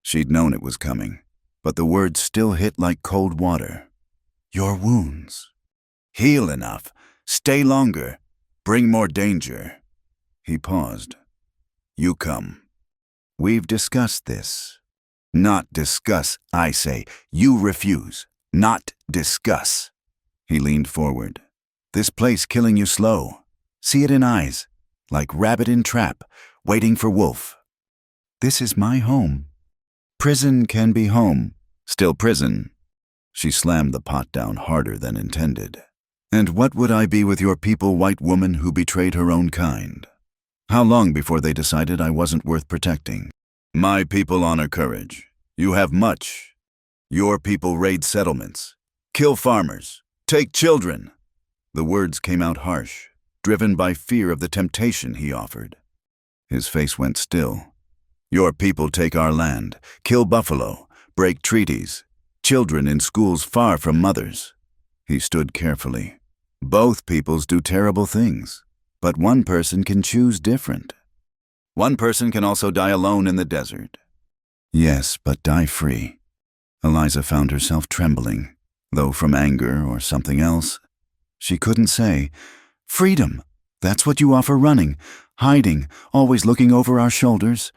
She'd known it was coming, but the words still hit like cold water. "Your wounds. Heal enough. Stay longer. Bring more danger." He paused. "You come." "We've discussed this." "Not discuss, I say. You refuse. Not discuss." He leaned forward. "This place killing you slow. See it in eyes, like rabbit in trap, waiting for wolf. This is my home. Prison can be home, still prison." She slammed the pot down harder than intended. "And what would I be with your people, white woman who betrayed her own kind? How long before they decided I wasn't worth protecting? My people honor courage. You have much. Your people raid settlements, kill farmers, take children." The words came out harsh, driven by fear of the temptation he offered. His face went still. "Your people take our land, kill buffalo, break treaties, children in schools far from mothers." He stood carefully. "Both peoples do terrible things, but one person can choose different. One person can also die alone in the desert." "Yes, but die free." Eliza found herself trembling, though from anger or something else. She couldn't say, "Freedom, that's what you offer running, hiding, always looking over our shoulders."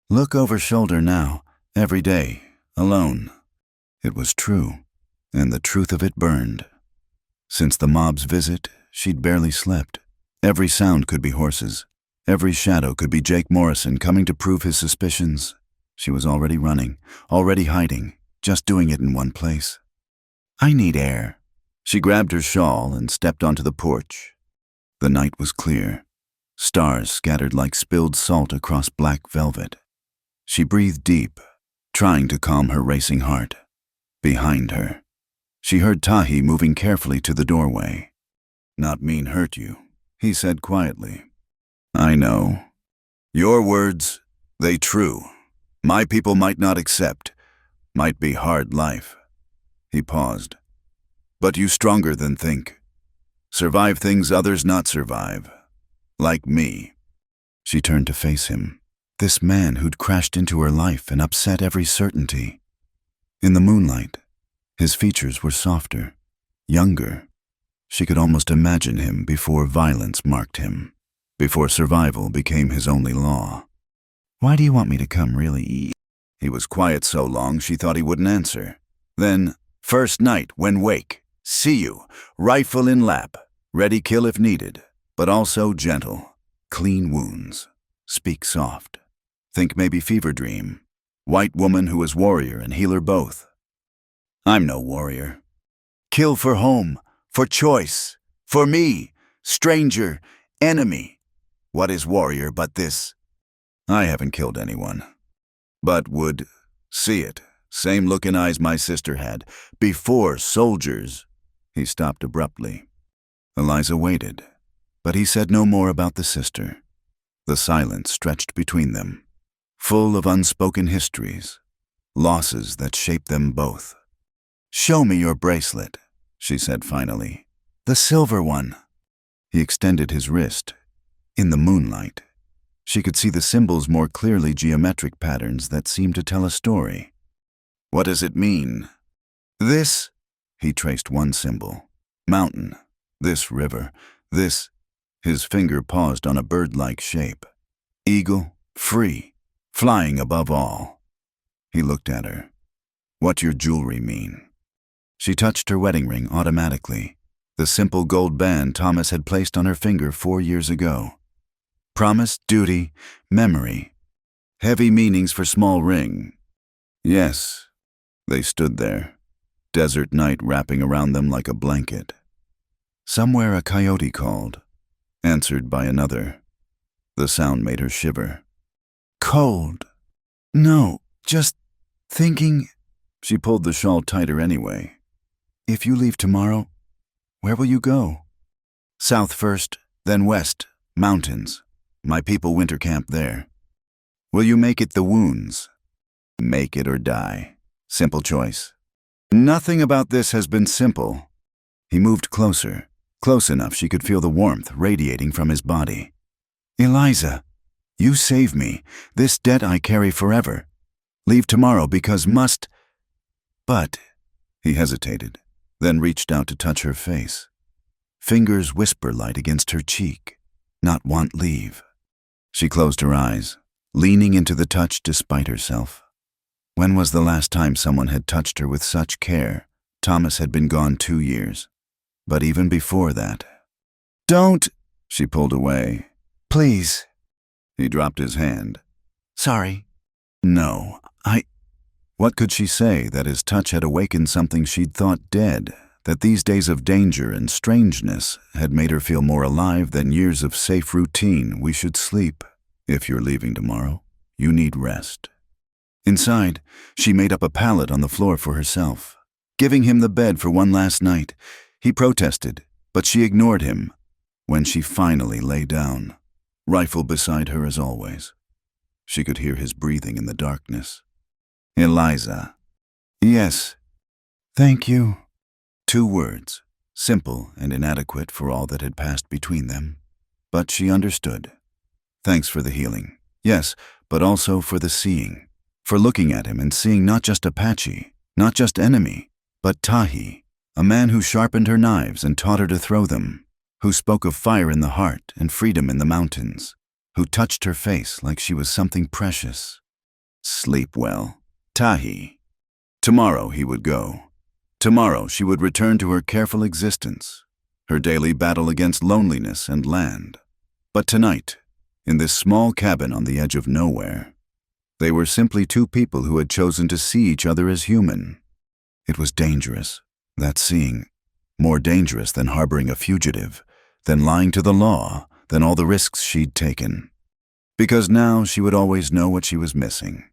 Look over shoulder now, every day, alone. It was true, and the truth of it burned. Since the mob's visit, she'd barely slept. Every sound could be horses. Every shadow could be Jake Morrison coming to prove his suspicions. She was already running, already hiding, just doing it in one place. "I need air." She grabbed her shawl and stepped onto the porch. The night was clear. Stars scattered like spilled salt across black velvet. She breathed deep, trying to calm her racing heart. Behind her, she heard Tahi moving carefully to the doorway. "Not mean hurt you," he said quietly. "I know. Your words, they true. My people might not accept. Might be hard life." He paused. "But you stronger than think. Survive things others not survive. Like me." She turned to face him. This man who'd crashed into her life and upset every certainty. In the moonlight, his features were softer, younger. She could almost imagine him before violence marked him, before survival became his only law. "Why do you want me to come, really?" He was quiet so long she thought he wouldn't answer. Then, "First night, when wake. See you, rifle in lap, ready kill if needed, but also gentle. Clean wounds. Speak soft. Think maybe fever dream. White woman who is warrior and healer both. I'm no warrior. Kill for home, for choice, for me, stranger, enemy. What is warrior but this? I haven't killed anyone, but would see it. Same look in eyes my sister had, before soldiers." He stopped abruptly. Eliza waited, but he said no more about the sister. The silence stretched between them, full of unspoken histories, losses that shaped them both. "Show me your bracelet," she said finally. "The silver one." He extended his wrist. In the moonlight, she could see the symbols more clearly, geometric patterns that seemed to tell a story. "What does it mean?" "This," he traced one symbol. "Mountain. This river. This." His finger paused on a bird-like shape. "Eagle. Free. Flying above all." He looked at her. "What your jewelry mean?" She touched her wedding ring automatically, the simple gold band Thomas had placed on her finger 4 years ago. Promise, duty, memory. Heavy meanings for small ring. Yes. They stood there, desert night wrapping around them like a blanket. Somewhere a coyote called, answered by another. The sound made her shiver. "Cold. No, just thinking." She pulled the shawl tighter anyway. "If you leave tomorrow, where will you go?" "South first, then west, mountains. My people winter camp there." Will you make it the wounds? Make it or die. Simple choice. Nothing about this has been simple. He moved closer, close enough she could feel the warmth radiating from his body. Eliza, you save me. This debt I carry forever. Leave tomorrow because must. But, he hesitated, then reached out to touch her face. Fingers whisper-light against her cheek. Not want leave. She closed her eyes, leaning into the touch despite herself. When was the last time someone had touched her with such care? Thomas had been gone 2 years. But even before that. Don't! She pulled away. Please. He dropped his hand. Sorry. No, What could she say that his touch had awakened something she'd thought dead, that these days of danger and strangeness had made her feel more alive than years of safe routine? We should sleep. If you're leaving tomorrow, you need rest. Inside, she made up a pallet on the floor for herself, giving him the bed for one last night. He protested, but she ignored him. When she finally lay down, rifle beside her as always, she could hear his breathing in the darkness. Eliza. Yes. Thank you. 2 words, simple and inadequate for all that had passed between them. But she understood. Thanks for the healing. Yes, but also for the seeing. For looking at him and seeing not just Apache, not just enemy, but Tahi, a man who sharpened her knives and taught her to throw them, who spoke of fire in the heart and freedom in the mountains, who touched her face like she was something precious. Sleep well. Tahi. Tomorrow he would go. Tomorrow she would return to her careful existence, her daily battle against loneliness and land. But tonight, in this small cabin on the edge of nowhere, they were simply 2 people who had chosen to see each other as human. It was dangerous, that seeing. More dangerous than harboring a fugitive, than lying to the law, than all the risks she'd taken. Because now she would always know what she was missing.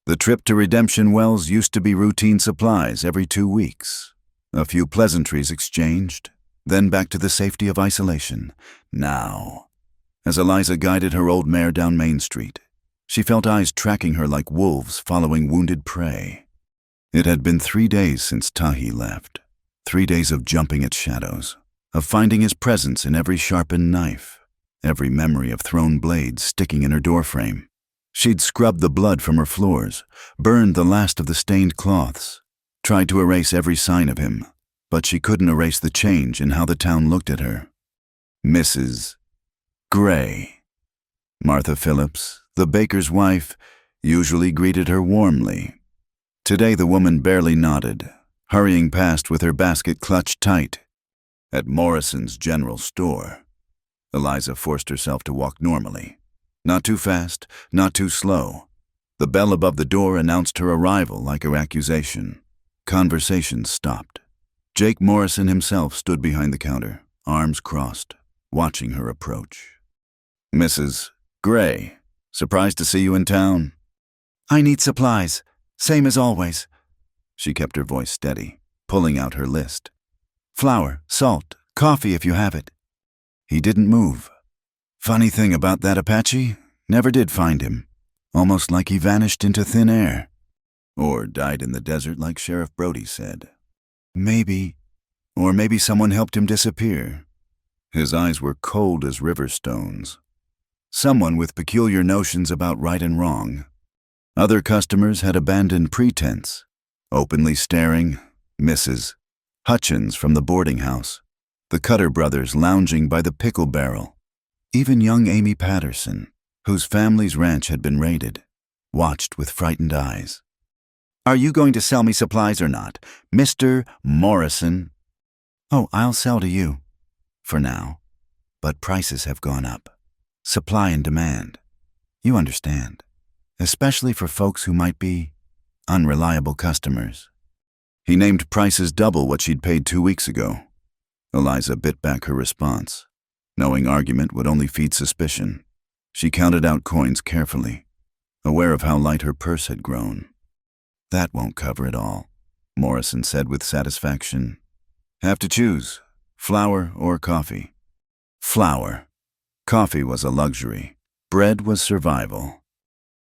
The trip to Redemption Wells used to be routine supplies every 2 weeks. A few pleasantries exchanged, then back to the safety of isolation. Now, as Eliza guided her old mare down Main Street, she felt eyes tracking her like wolves following wounded prey. It had been 3 days since Tahi left. 3 days of jumping at shadows, of finding his presence in every sharpened knife, every memory of thrown blades sticking in her doorframe. She'd scrubbed the blood from her floors, burned the last of the stained cloths, tried to erase every sign of him, but she couldn't erase the change in how the town looked at her. Mrs. Gray. Martha Phillips, the baker's wife, usually greeted her warmly. Today the woman barely nodded, hurrying past with her basket clutched tight. At Morrison's general store, Eliza forced herself to walk normally. Not too fast, not too slow. The bell above the door announced her arrival like her accusation. Conversation stopped. Jake Morrison himself stood behind the counter, arms crossed, watching her approach. Mrs. Gray, surprised to see you in town? I need supplies, same as always. She kept her voice steady, pulling out her list. Flour, salt, coffee if you have it. He didn't move. Funny thing about that Apache, never did find him. Almost like he vanished into thin air. Or died in the desert like Sheriff Brody said. Maybe. Or maybe someone helped him disappear. His eyes were cold as river stones. Someone with peculiar notions about right and wrong. Other customers had abandoned pretense. Openly staring, Mrs. Hutchins from the boarding house. The Cutter brothers lounging by the pickle barrel. Even young Amy Patterson, whose family's ranch had been raided, watched with frightened eyes. Are you going to sell me supplies or not, Mr. Morrison? Oh, I'll sell to you. For now. But prices have gone up. Supply and demand. You understand. Especially for folks who might be unreliable customers. He named prices double what she'd paid 2 weeks ago. Eliza bit back her response. Knowing argument would only feed suspicion. She counted out coins carefully, aware of how light her purse had grown. That won't cover it all, Morrison said with satisfaction. Have to choose, flour or coffee. Flour. Coffee was a luxury. Bread was survival.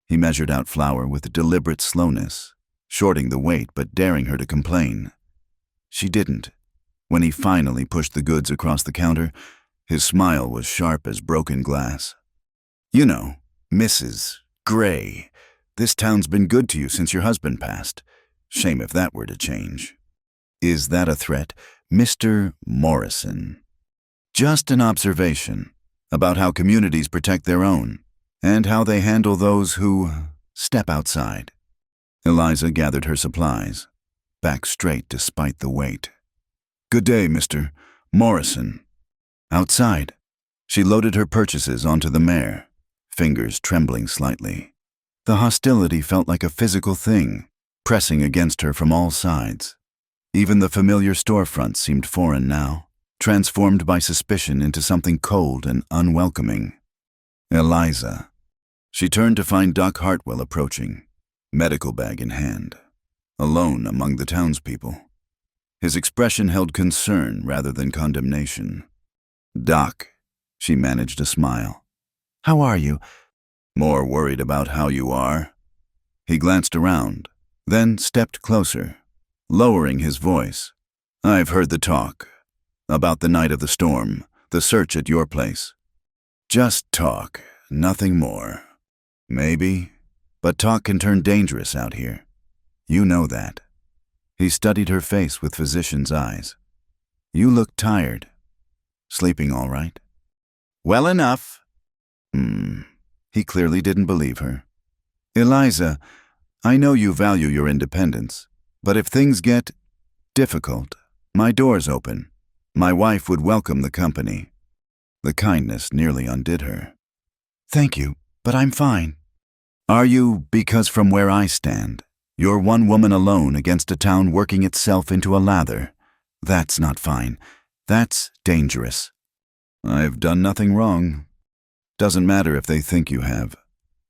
He measured out flour with deliberate slowness, shorting the weight but daring her to complain. She didn't. When he finally pushed the goods across the counter, his smile was sharp as broken glass. "You know, Mrs. Gray, this town's been good to you since your husband passed. Shame if that were to change." "Is that a threat?" "Mr. Morrison. Just an observation about how communities protect their own and how they handle those who step outside." Eliza gathered her supplies, back straight despite the weight. "Good day, Mr. Morrison." Outside, she loaded her purchases onto the mare, fingers trembling slightly. The hostility felt like a physical thing, pressing against her from all sides. Even the familiar storefront seemed foreign now, transformed by suspicion into something cold and unwelcoming. Eliza. She turned to find Doc Hartwell approaching, medical bag in hand, alone among the townspeople. His expression held concern rather than condemnation. "Doc," she managed a smile. "How are you?" "More worried about how you are." He glanced around, then stepped closer, lowering his voice. "I've heard the talk about the night of the storm, the search at your place." "Just talk, nothing more." "Maybe, but talk can turn dangerous out here. You know that." He studied her face with physician's eyes. "You look tired. Sleeping all right?" "Well enough." He clearly didn't believe her. "Eliza, I know you value your independence, but if things get difficult, my door's open. My wife would welcome the company." The kindness nearly undid her. "Thank you, but I'm fine." "Are you? Because from where I stand, you're one woman alone against a town working itself into a lather. That's not fine. That's dangerous." "I've done nothing wrong. Doesn't matter if they think you have."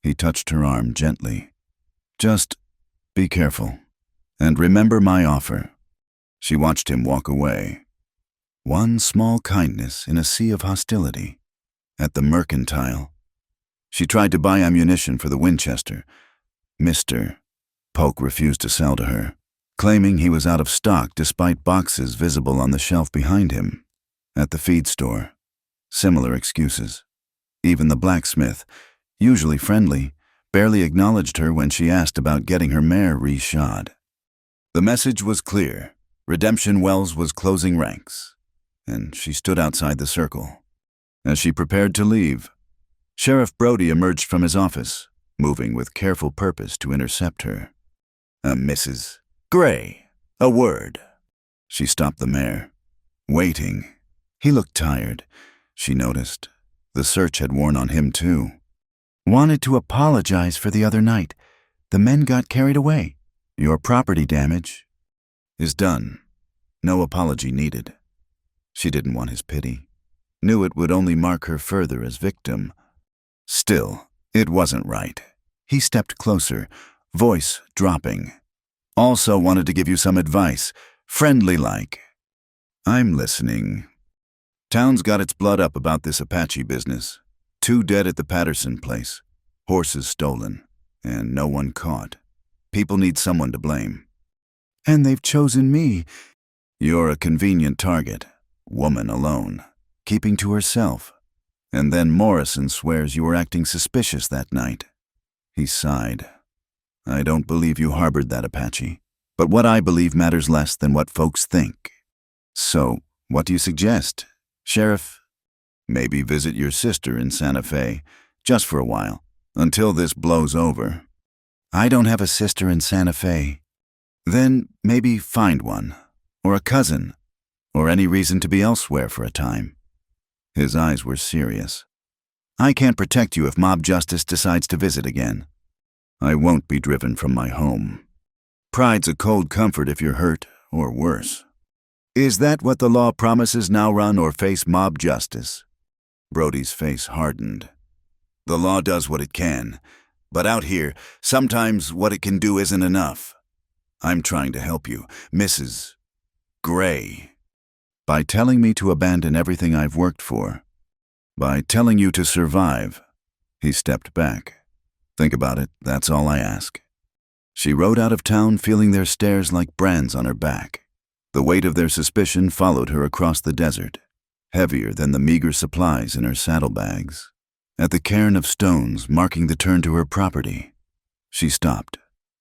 He touched her arm gently. "Just be careful. And remember my offer." She watched him walk away. One small kindness in a sea of hostility. At the Mercantile. She tried to buy ammunition for the Winchester. Mr. Polk refused to sell to her, claiming he was out of stock despite boxes visible on the shelf behind him. At the feed store, similar excuses. Even the blacksmith, usually friendly, barely acknowledged her when she asked about getting her mare reshod. The message was clear. Redemption Wells was closing ranks, and she stood outside the circle. As she prepared to leave, Sheriff Brody emerged from his office, moving with careful purpose to intercept her. "Mrs. Gray, a word." She stopped the mare, waiting. He looked tired, she noticed. The search had worn on him too. "Wanted to apologize for the other night. The men got carried away. Your property damage is done. No apology needed." She didn't want his pity. Knew it would only mark her further as victim. Still, it wasn't right. He stepped closer, voice dropping. "Also wanted to give you some advice, friendly-like." "I'm listening." "Town's got its blood up about this Apache business. 2 dead at the Patterson place. Horses stolen. And no one caught. People need someone to blame." "And they've chosen me." "You're a convenient target. Woman alone. Keeping to herself. And then Morrison swears you were acting suspicious that night." He sighed. "I don't believe you harbored that, Apache. But what I believe matters less than what folks think." "So, what do you suggest, Sheriff?" "Maybe visit your sister in Santa Fe, just for a while, until this blows over." "I don't have a sister in Santa Fe." "Then maybe find one, or a cousin, or any reason to be elsewhere for a time." His eyes were serious. "I can't protect you if mob justice decides to visit again." "I won't be driven from my home. Pride's a cold comfort if you're hurt, or worse." "Is that what the law promises now run or face mob justice?" Brody's face hardened. "The law does what it can, but out here, sometimes what it can do isn't enough. I'm trying to help you, Mrs. Gray. By telling me to abandon everything I've worked for. By telling you to survive." He stepped back. Think about it, that's all I ask. She rode out of town feeling their stares like brands on her back. The weight of their suspicion followed her across the desert, heavier than the meager supplies in her saddlebags. At the cairn of stones marking the turn to her property, she stopped,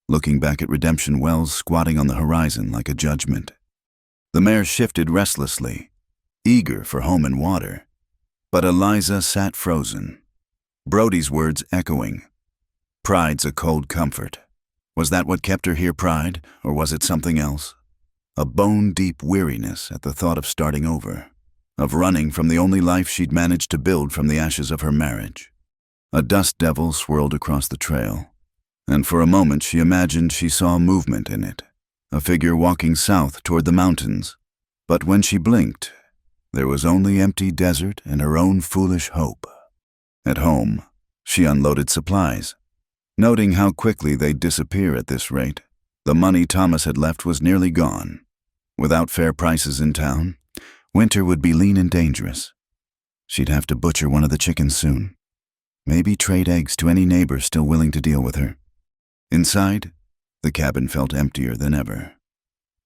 looking back at Redemption Wells squatting on the horizon like a judgment. The mare shifted restlessly, eager for home and water, but Eliza sat frozen, Brody's words echoing. Pride's a cold comfort. Was that what kept her here, pride, or was it something else? A bone-deep weariness at the thought of starting over, of running from the only life she'd managed to build from the ashes of her marriage. A dust devil swirled across the trail, and for a moment she imagined she saw movement in it, a figure walking south toward the mountains. But when she blinked, there was only empty desert and her own foolish hope. At home, she unloaded supplies, noting how quickly they'd disappear at this rate. The money Thomas had left was nearly gone. Without fair prices in town, winter would be lean and dangerous. She'd have to butcher one of the chickens soon. Maybe trade eggs to any neighbor still willing to deal with her. Inside, the cabin felt emptier than ever.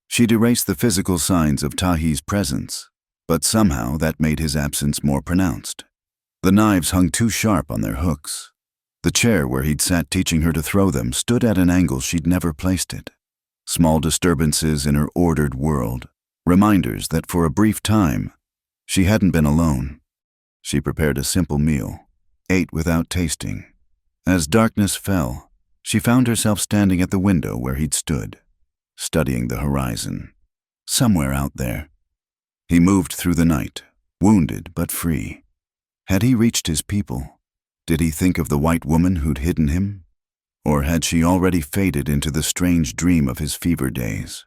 She'd erased the physical signs of Tahi's presence, but somehow that made his absence more pronounced. The knives hung too sharp on their hooks. The chair where he'd sat teaching her to throw them stood at an angle she'd never placed it. Small disturbances in her ordered world, reminders that for a brief time, she hadn't been alone. She prepared a simple meal, ate without tasting. As darkness fell, she found herself standing at the window where he'd stood, studying the horizon. Somewhere out there. He moved through the night, wounded but free. Had he reached his people? Did he think of the white woman who'd hidden him? Or had she already faded into the strange dream of his fever days?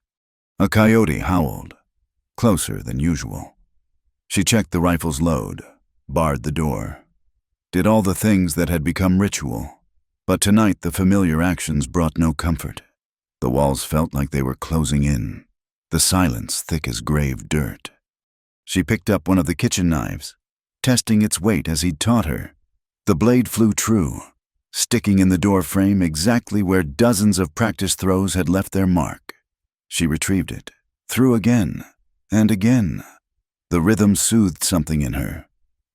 A coyote howled, closer than usual. She checked the rifle's load, barred the door, did all the things that had become ritual. But tonight the familiar actions brought no comfort. The walls felt like they were closing in, the silence thick as grave dirt. She picked up one of the kitchen knives, testing its weight as he'd taught her. The blade flew true, sticking in the door frame exactly where dozens of practice throws had left their mark. She retrieved it, threw again, and again. The rhythm soothed something in her,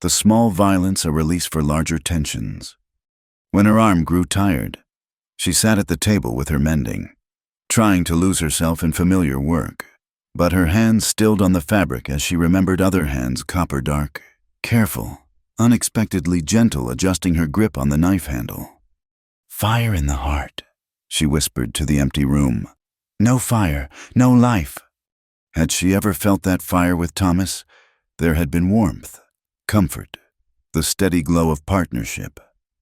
the small violence a release for larger tensions. When her arm grew tired, she sat at the table with her mending, trying to lose herself in familiar work, but her hands stilled on the fabric as she remembered other hands copper dark, careful, unexpectedly gentle, adjusting her grip on the knife handle. Fire in the heart, she whispered to the empty room. No fire, no life. Had she ever felt that fire with Thomas? There had been warmth, comfort, the steady glow of partnership.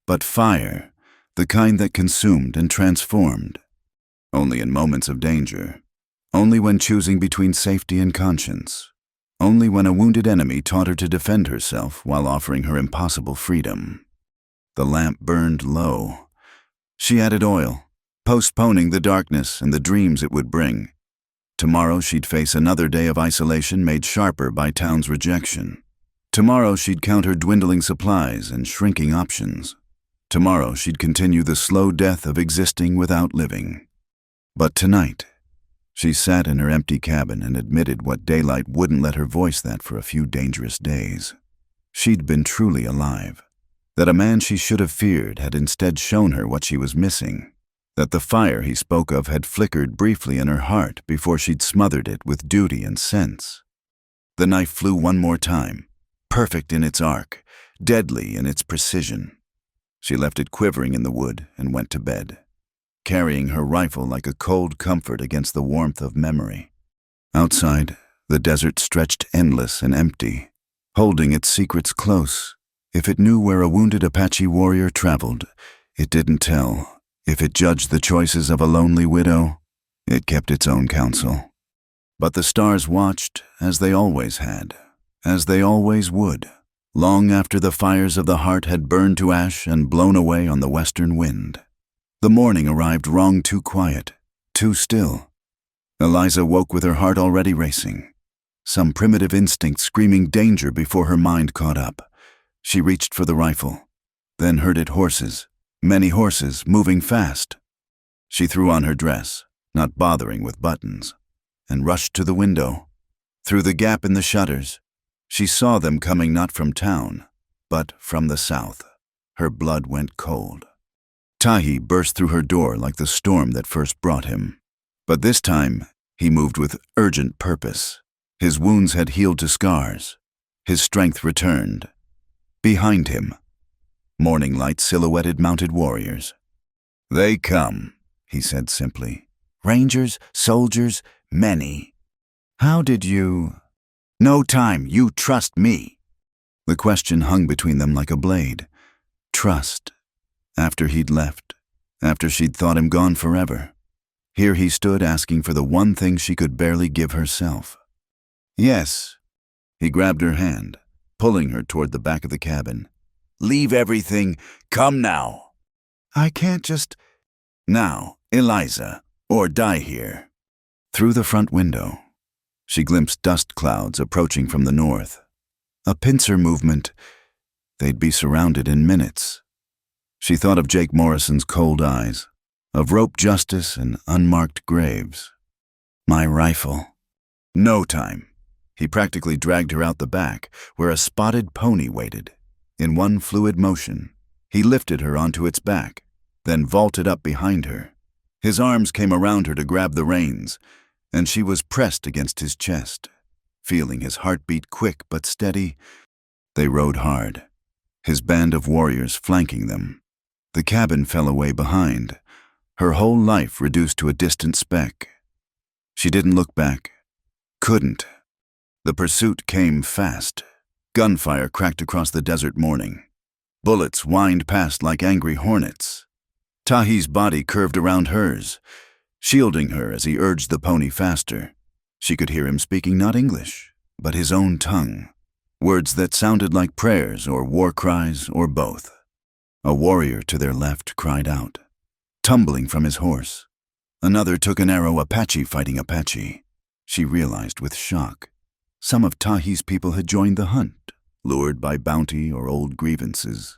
But fire, the kind that consumed and transformed, only in moments of danger, only when choosing between safety and conscience, only when a wounded enemy taught her to defend herself while offering her impossible freedom. The lamp burned low. She added oil, postponing the darkness and the dreams it would bring. Tomorrow she'd face another day of isolation made sharper by town's rejection. Tomorrow she'd count her dwindling supplies and shrinking options. Tomorrow she'd continue the slow death of existing without living. But tonight, she sat in her empty cabin and admitted what daylight wouldn't let her voice that for a few dangerous days. She'd been truly alive. That a man she should have feared had instead shown her what she was missing. That the fire he spoke of had flickered briefly in her heart before she'd smothered it with duty and sense. The knife flew one more time, perfect in its arc, deadly in its precision. She left it quivering in the wood and went to bed, carrying her rifle like a cold comfort against the warmth of memory. Outside, the desert stretched endless and empty, holding its secrets close. If it knew where a wounded Apache warrior traveled, it didn't tell. If it judged the choices of a lonely widow, it kept its own counsel. But the stars watched, as they always had, as they always would, long after the fires of the heart had burned to ash and blown away on the western wind. The morning arrived wrong, too quiet, too still. Eliza woke with her heart already racing, some primitive instinct screaming danger before her mind caught up. She reached for the rifle, then herded horses, Many horses, moving fast. She threw on her dress, not bothering with buttons, and rushed to the window. Through the gap in the shutters, she saw them coming not from town, but from the south. Her blood went cold. Tahi burst through her door like the storm that first brought him. But this time, he moved with urgent purpose. His wounds had healed to scars. His strength returned. Behind him, morning light silhouetted mounted warriors. "They come," he said simply. "Rangers, soldiers, many. How did you—" "No time, you trust me." The question hung between them like a blade. Trust. After he'd left, after she'd thought him gone forever. Here he stood asking for the one thing she could barely give herself. "Yes." He grabbed her hand, pulling her toward the back of the cabin. "Leave everything. Come now." "I can't just—" "Now, Eliza, or die here." Through the front window, she glimpsed dust clouds approaching from the north. A pincer movement. They'd be surrounded in minutes. She thought of Jake Morrison's cold eyes, of rope justice and unmarked graves. "My rifle." No time. He practically dragged her out the back, where a spotted pony waited. In one fluid motion, he lifted her onto its back, then vaulted up behind her. His arms came around her to grab the reins, and she was pressed against his chest, feeling his heartbeat quick but steady. They rode hard, his band of warriors flanking them. The cabin fell away behind, her whole life reduced to a distant speck. She didn't look back. Couldn't. The pursuit came fast. Gunfire cracked across the desert morning. Bullets whined past like angry hornets. Tahi's body curved around hers, shielding her as he urged the pony faster. She could hear him speaking not English, but his own tongue, words that sounded like prayers or war cries or both. A warrior to their left cried out, tumbling from his horse. Another took an arrow, Apache fighting Apache. She realized with shock. Some of Tahi's people had joined the hunt, lured by bounty or old grievances.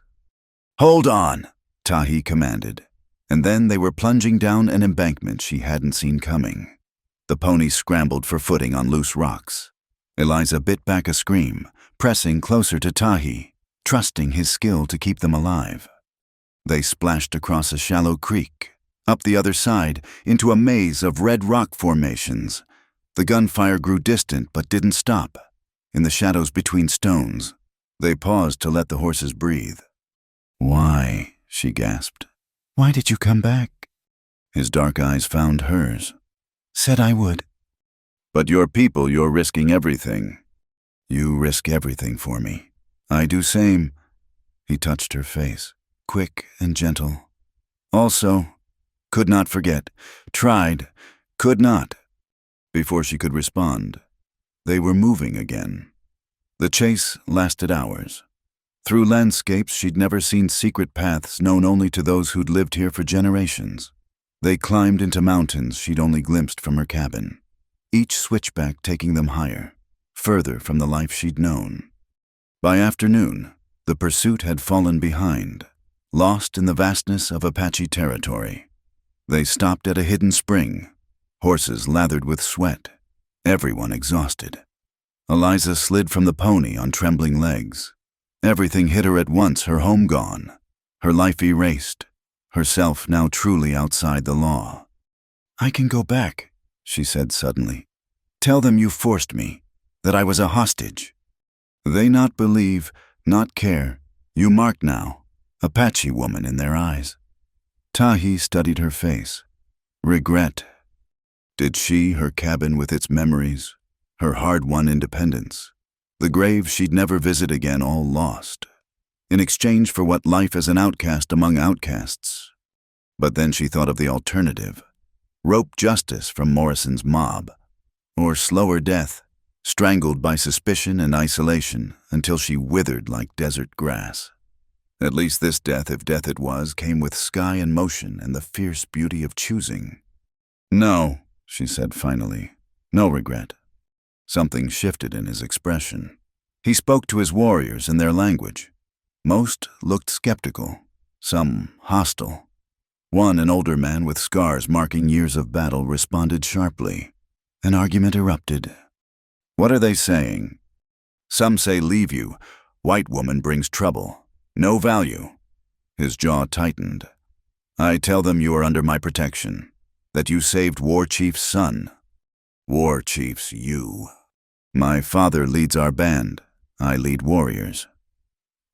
"Hold on," Tahi commanded, and then they were plunging down an embankment she hadn't seen coming. The pony scrambled for footing on loose rocks. Eliza bit back a scream, pressing closer to Tahi, trusting his skill to keep them alive. They splashed across a shallow creek, up the other side, into a maze of red rock formations. The gunfire grew distant but didn't stop. In the shadows between stones, they paused to let the horses breathe. "Why?" she gasped. "Why did you come back?" His dark eyes found hers. "Said I would." "But your people, you're risking everything." "You risk everything for me. I do same." He touched her face, quick and gentle. "Also, could not forget. Tried, could not." Before she could respond, they were moving again. The chase lasted hours. Through landscapes she'd never seen, secret paths known only to those who'd lived here for generations. They climbed into mountains she'd only glimpsed from her cabin, each switchback taking them higher, further from the life she'd known. By afternoon, the pursuit had fallen behind, lost in the vastness of Apache territory. They stopped at a hidden spring, horses lathered with sweat, everyone exhausted. Eliza slid from the pony on trembling legs. Everything hit her at once, her home gone, her life erased, herself now truly outside the law. "I can go back," she said suddenly. "Tell them you forced me, that I was a hostage. They not believe, not care. You marked now, Apache woman in their eyes." Tahi studied her face. Regret. Did she, her cabin with its memories, her hard-won independence, the grave she'd never visit again, all lost, in exchange for what life as an outcast among outcasts? But then she thought of the alternative, rope justice from Morrison's mob, or slower death, strangled by suspicion and isolation until she withered like desert grass. At least this death, if death it was, came with sky and motion and the fierce beauty of choosing. "No," she said finally. "No regret." Something shifted in his expression. He spoke to his warriors in their language. Most looked skeptical. some hostile. One, an older man with scars marking years of battle, responded sharply. An argument erupted. "What are they saying?" "Some say leave you. White woman brings trouble. No value." His jaw tightened. "I tell them you are under my protection, that you saved War Chief's son." "War Chief's you. My father leads our band. I lead warriors."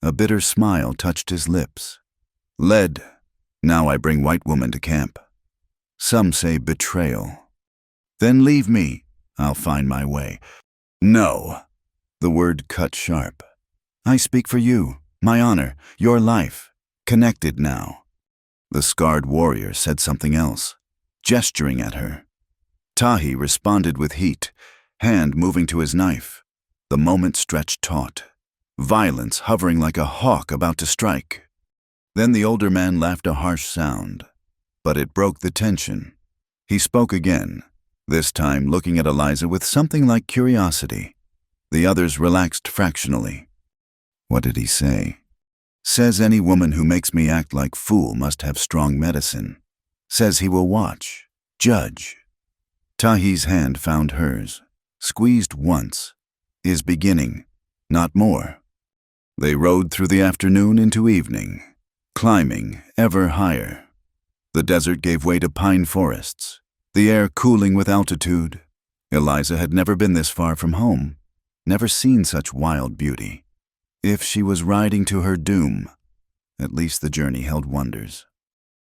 A bitter smile touched his lips. "Led. Now I bring white woman to camp. Some say betrayal." "Then leave me. I'll find my way." "No." The word cut sharp. "I speak for you, my honor, your life. Connected now." The scarred warrior said something else, gesturing at her. Tahi responded with heat, hand moving to his knife. The moment stretched taut, violence hovering like a hawk about to strike. Then the older man laughed a harsh sound, but it broke the tension. He spoke again, this time looking at Eliza with something like curiosity. The others relaxed fractionally. What did he say? "Says any woman who makes me act like fool must have strong medicine. Says he will watch, judge." Tahi's hand found hers, squeezed once. Is beginning, not more. They rode through the afternoon into evening, climbing ever higher. The desert gave way to pine forests, the air cooling with altitude. Eliza had never been this far from home, never seen such wild beauty. If she was riding to her doom, at least the journey held wonders.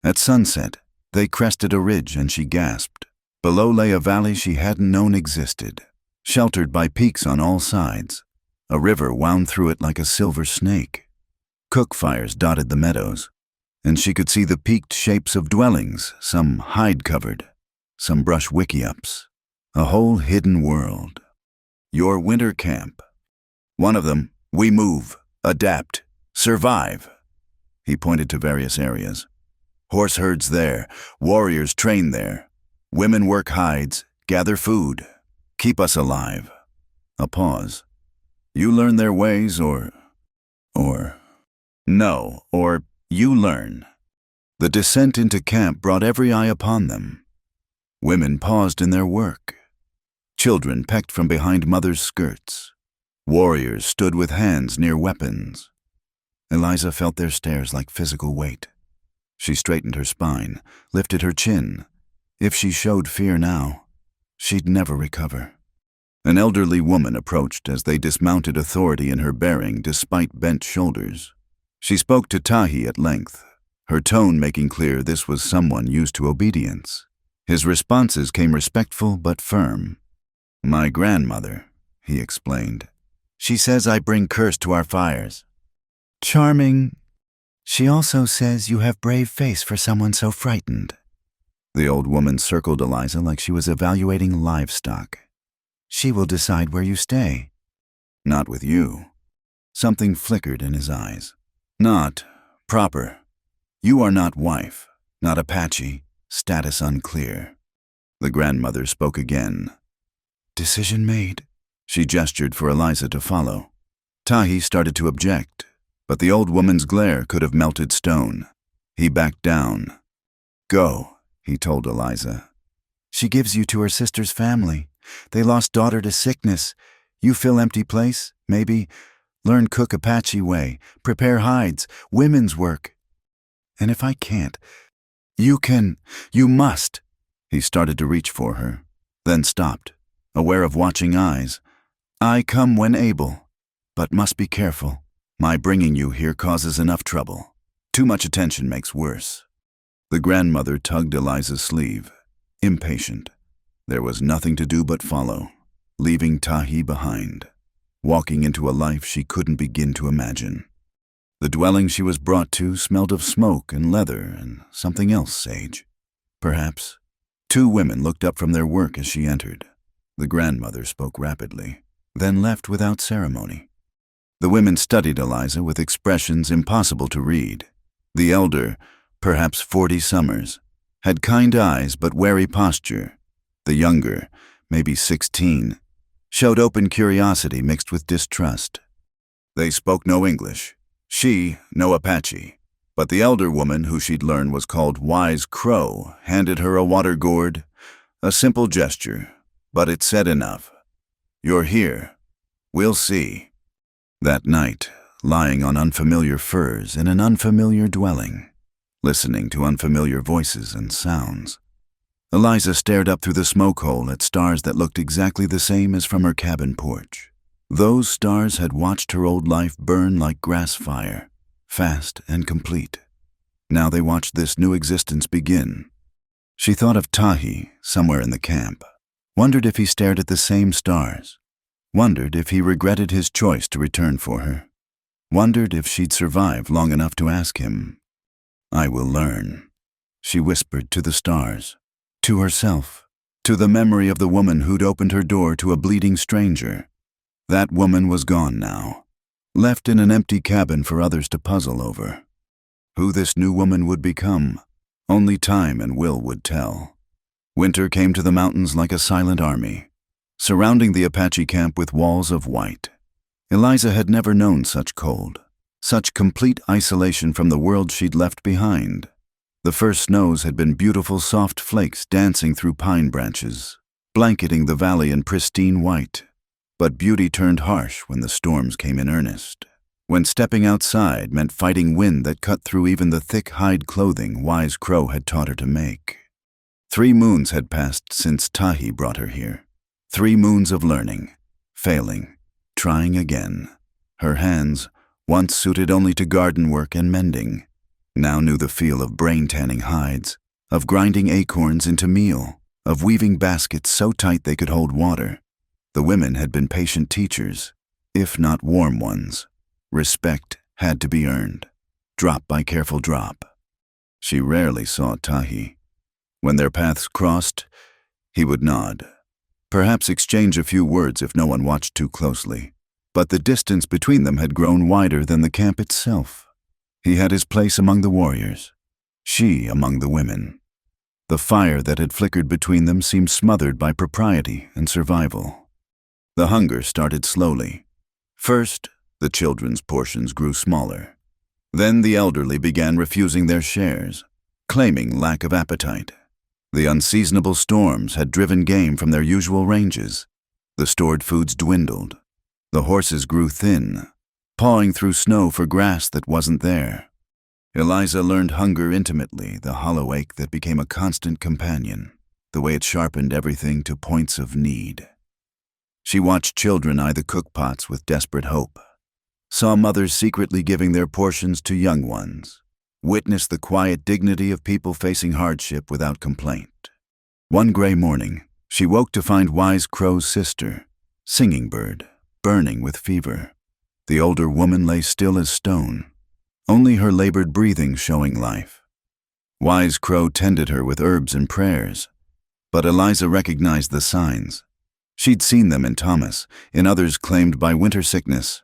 At sunset, they crested a ridge and she gasped. Below lay a valley she hadn't known existed, sheltered by peaks on all sides. A river wound through it like a silver snake. Cook fires dotted the meadows, and she could see the peaked shapes of dwellings, some hide-covered, some brush wickiups. A whole hidden world. Your winter camp. One of them, we move, adapt, survive. He pointed to various areas. Horse herds there, warriors train there. Women work hides, gather food, keep us alive. A pause. You learn their ways or you learn. The descent into camp brought every eye upon them. Women paused in their work. Children pecked from behind mothers' skirts. Warriors stood with hands near weapons. Eliza felt their stares like physical weight. She straightened her spine, lifted her chin. If she showed fear now, she'd never recover. An elderly woman approached as they dismounted, authority in her bearing despite bent shoulders. She spoke to Tahi at length, her tone making clear this was someone used to obedience. His responses came respectful but firm. "My grandmother," he explained. "She says I bring curse to our fires." "Charming. She also says you have brave face for someone so frightened." The old woman circled Eliza like she was evaluating livestock. "She will decide where you stay." "Not with you." Something flickered in his eyes. "Not proper. You are not wife, not Apache, status unclear." The grandmother spoke again. "Decision made." She gestured for Eliza to follow. Tahi started to object, but the old woman's glare could have melted stone. He backed down. "Go," he told Eliza. "She gives you to her sister's family. They lost daughter to sickness. You fill empty place, maybe. Learn cook Apache way, prepare hides, women's work. And if I can't, you can, you must." He started to reach for her, then stopped, aware of watching eyes. "I come when able, but must be careful. My bringing you here causes enough trouble. Too much attention makes worse." The grandmother tugged Eliza's sleeve, impatient. There was nothing to do but follow, leaving Tahi behind, walking into a life she couldn't begin to imagine. The dwelling she was brought to smelled of smoke and leather and something else sage. Perhaps. Two women looked up from their work as she entered. The grandmother spoke rapidly, then left without ceremony. The women studied Eliza with expressions impossible to read. The elder, perhaps 40 summers, had kind eyes but wary posture. The younger, maybe 16, showed open curiosity mixed with distrust. They spoke no English. She, no Apache. But the elder woman, who she'd learned was called Wise Crow, handed her a water gourd, a simple gesture, but it said enough. "You're here. We'll see." That night, lying on unfamiliar furs in an unfamiliar dwelling, listening to unfamiliar voices and sounds, Eliza stared up through the smoke hole at stars that looked exactly the same as from her cabin porch. Those stars had watched her old life burn like grass fire, fast and complete. Now they watched this new existence begin. She thought of Tahi, somewhere in the camp, wondered if he stared at the same stars, wondered if he regretted his choice to return for her, wondered if she'd survive long enough to ask him. "I will learn," she whispered to the stars, to herself, to the memory of the woman who'd opened her door to a bleeding stranger. That woman was gone now, left in an empty cabin for others to puzzle over. Who this new woman would become, only time and will would tell. Winter came to the mountains like a silent army, surrounding the Apache camp with walls of white. Eliza had never known such cold, such complete isolation from the world she'd left behind. The first snows had been beautiful soft flakes dancing through pine branches, blanketing the valley in pristine white. But beauty turned harsh when the storms came in earnest, when stepping outside meant fighting wind that cut through even the thick hide clothing Wise Crow had taught her to make. 3 moons had passed since Tahi brought her here. 3 moons of learning, failing, trying again. Her hands, once suited only to garden work and mending, now knew the feel of brain-tanning hides, of grinding acorns into meal, of weaving baskets so tight they could hold water. The women had been patient teachers, if not warm ones. Respect had to be earned, drop by careful drop. She rarely saw Tahi. When their paths crossed, he would nod, perhaps exchange a few words if no one watched too closely. But the distance between them had grown wider than the camp itself. He had his place among the warriors, she among the women. The fire that had flickered between them seemed smothered by propriety and survival. The hunger started slowly. First, the children's portions grew smaller. Then the elderly began refusing their shares, claiming lack of appetite. The unseasonable storms had driven game from their usual ranges. The stored foods dwindled. The horses grew thin, pawing through snow for grass that wasn't there. Eliza learned hunger intimately, the hollow ache that became a constant companion, the way it sharpened everything to points of need. She watched children eye the cookpots with desperate hope, saw mothers secretly giving their portions to young ones, witnessed the quiet dignity of people facing hardship without complaint. One gray morning, she woke to find Wise Crow's sister, Singing Bird, burning with fever. The older woman lay still as stone, only her labored breathing showing life. Wise Crow tended her with herbs and prayers, but Eliza recognized the signs. She'd seen them in Thomas, in others claimed by winter sickness.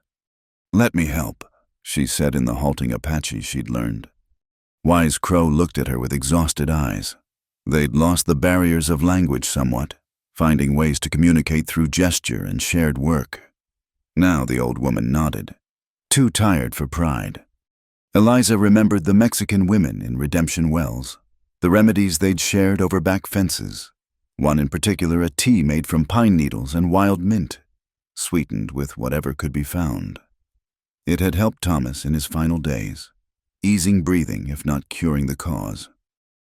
"Let me help," she said in the halting Apache she'd learned. Wise Crow looked at her with exhausted eyes. They'd lost the barriers of language somewhat, finding ways to communicate through gesture and shared work. Now the old woman nodded, too tired for pride. Eliza remembered the Mexican women in Redemption Wells, the remedies they'd shared over back fences. One in particular, a tea made from pine needles and wild mint, sweetened with whatever could be found. It had helped Thomas in his final days, easing breathing if not curing the cause.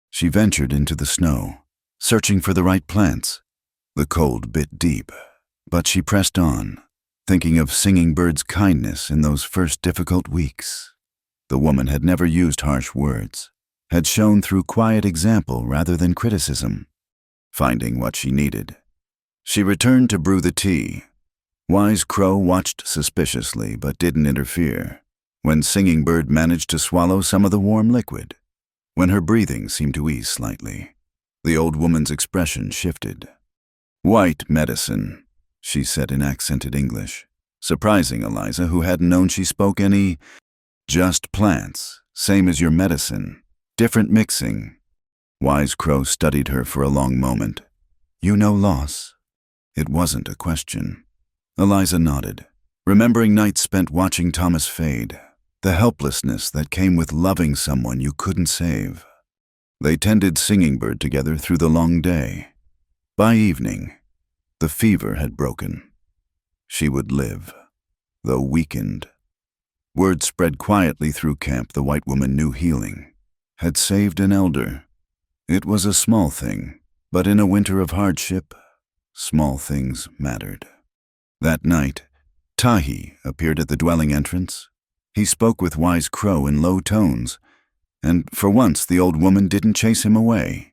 She ventured into the snow, searching for the right plants. The cold bit deep, but she pressed on, thinking of Singing Bird's kindness in those first difficult weeks. The woman had never used harsh words, had shown through quiet example rather than criticism. Finding what she needed, she returned to brew the tea. Wise Crow watched suspiciously but didn't interfere when Singing Bird managed to swallow some of the warm liquid. When her breathing seemed to ease slightly, the old woman's expression shifted. "White medicine," she said in accented English, surprising Eliza, who hadn't known she spoke any. "Just plants, same as your medicine, different mixing." Wise Crow studied her for a long moment. "You know loss?" It wasn't a question. Eliza nodded, remembering nights spent watching Thomas fade, the helplessness that came with loving someone you couldn't save. They tended Singing Bird together through the long day. By evening, the fever had broken. She would live, though weakened. Word spread quietly through camp the white woman knew healing, had saved an elder. It was a small thing, but in a winter of hardship, small things mattered. That night, Tahi appeared at the dwelling entrance. He spoke with Wise Crow in low tones, and for once the old woman didn't chase him away.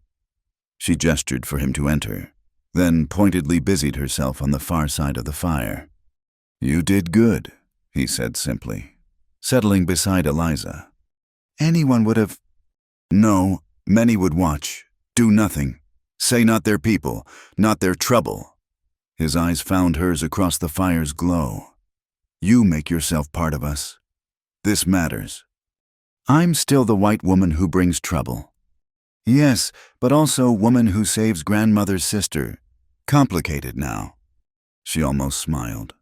She gestured for him to enter, then pointedly busied herself on the far side of the fire. "You did good," he said simply, settling beside Eliza. "Anyone would have—" "No, many would watch, do nothing, say not their people, not their trouble." His eyes found hers across the fire's glow. "You make yourself part of us. This matters. I'm still the white woman who brings trouble. Yes, but also woman who saves grandmother's sister. Complicated now." She almost smiled.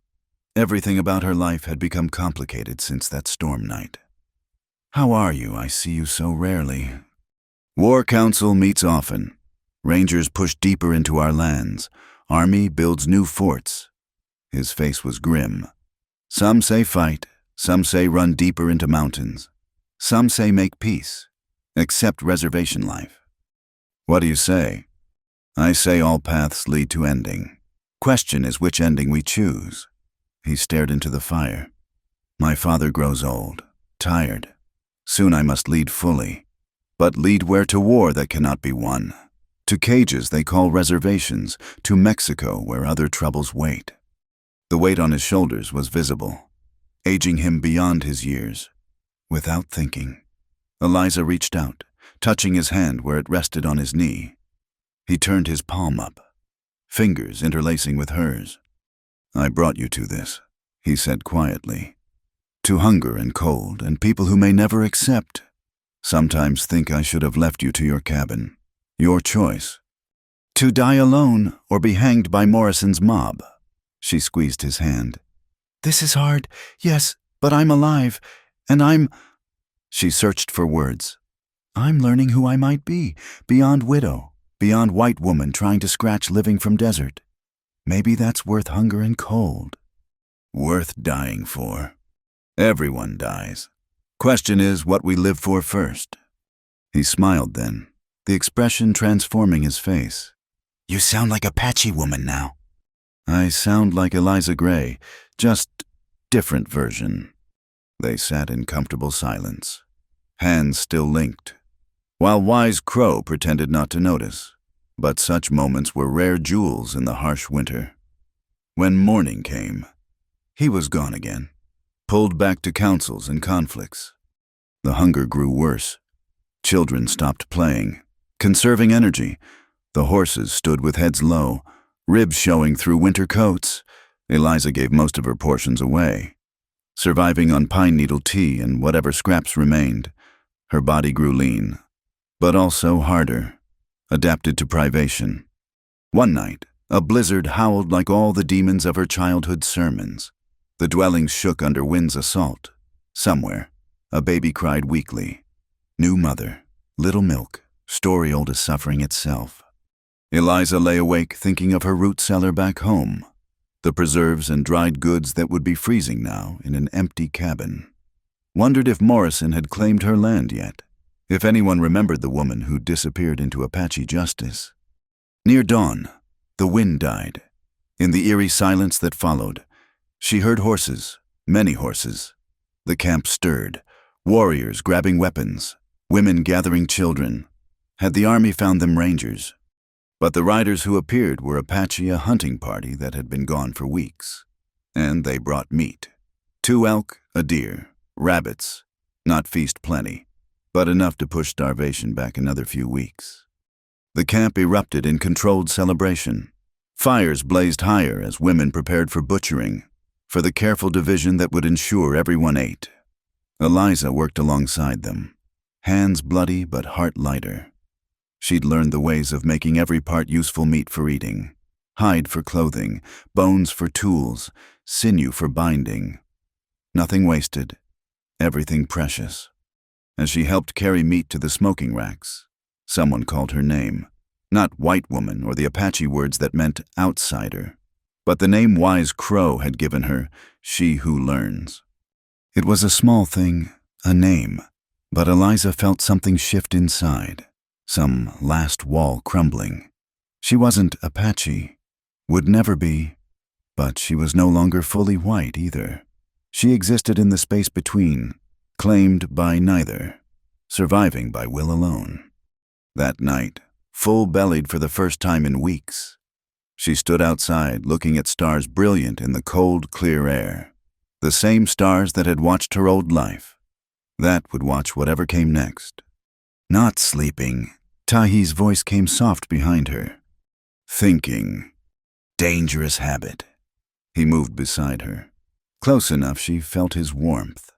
Everything about her life had become complicated since that storm night. "How are you? I see you so rarely." "War Council meets often. Rangers push deeper into our lands. Army builds new forts." His face was grim. "Some say fight. Some say run deeper into mountains. Some say make peace. Accept reservation life." "What do you say?" "I say all paths lead to ending. Question is which ending we choose." He stared into the fire. "My father grows old, tired. Soon I must lead fully. But lead where? To war that cannot be won. To cages they call reservations. To Mexico where other troubles wait." The weight on his shoulders was visible, aging him beyond his years. Without thinking, Eliza reached out, touching his hand where it rested on his knee. He turned his palm up, fingers interlacing with hers. "I brought you to this," he said quietly. "To hunger and cold and people who may never accept. Sometimes think I should have left you to your cabin. Your choice. To die alone or be hanged by Morrison's mob." She squeezed his hand. "This is hard, yes, but I'm alive, and I'm—" She searched for words. "I'm learning who I might be, beyond widow, beyond white woman trying to scratch living from desert. Maybe that's worth hunger and cold. Worth dying for. Everyone dies. Question is what we live for first." He smiled then, the expression transforming his face. "You sound like Apache woman now." "I sound like Eliza Gray, just different version." They sat in comfortable silence, hands still linked, while Wise Crow pretended not to notice. But such moments were rare jewels in the harsh winter. When morning came, he was gone again, pulled back to councils and conflicts. The hunger grew worse. Children stopped playing, conserving energy. The horses stood with heads low, ribs showing through winter coats. Eliza gave most of her portions away, surviving on pine needle tea and whatever scraps remained. Her body grew lean, but also harder, adapted to privation. One night, a blizzard howled like all the demons of her childhood sermons. The dwellings shook under wind's assault. Somewhere, a baby cried weakly. New mother, little milk, story old as suffering itself. Eliza lay awake thinking of her root cellar back home, the preserves and dried goods that would be freezing now in an empty cabin. Wondered if Morrison had claimed her land yet, if anyone remembered the woman who disappeared into Apache justice. Near dawn, the wind died. In the eerie silence that followed, she heard horses, many horses. The camp stirred, warriors grabbing weapons, women gathering children. Had the army found them rangers? But the riders who appeared were Apache, a hunting party that had been gone for weeks. And they brought meat. 2 elk, a deer, rabbits. Not feast plenty, but enough to push starvation back another few weeks. The camp erupted in controlled celebration. Fires blazed higher as women prepared for butchering, for the careful division that would ensure everyone ate. Eliza worked alongside them, hands bloody but heart lighter. She'd learned the ways of making every part useful meat for eating, hide for clothing, bones for tools, sinew for binding. Nothing wasted, everything precious. As she helped carry meat to the smoking racks, someone called her name. Not white woman or the Apache words that meant outsider, but the name Wise Crow had given her, she who learns. It was a small thing, a name, but Eliza felt something shift inside, some last wall crumbling. She wasn't Apache, would never be, but she was no longer fully white either. She existed in the space between, claimed by neither, surviving by will alone. That night, full-bellied for the first time in weeks, she stood outside looking at stars brilliant in the cold, clear air. The same stars that had watched her old life, that would watch whatever came next. Not sleeping, Tahi's voice came soft behind her. Thinking. Dangerous habit. He moved beside her. Close enough she felt his warmth.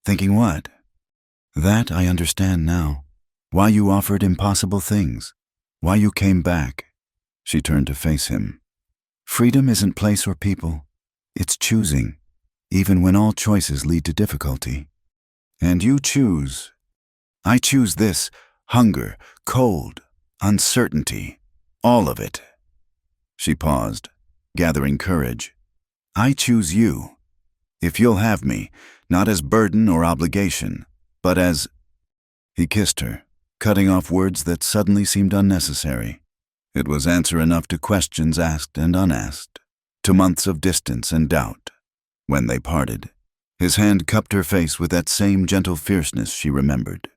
Thinking what? That I understand now. Why you offered impossible things. Why you came back. She turned to face him. Freedom isn't place or people. It's choosing, even when all choices lead to difficulty. And you choose. I choose this, hunger, cold, uncertainty, all of it. She paused, gathering courage. I choose you. If you'll have me, not as burden or obligation, but as... He kissed her, cutting off words that suddenly seemed unnecessary. It was answer enough to questions asked and unasked, to months of distance and doubt. When they parted, his hand cupped her face with that same gentle fierceness she remembered.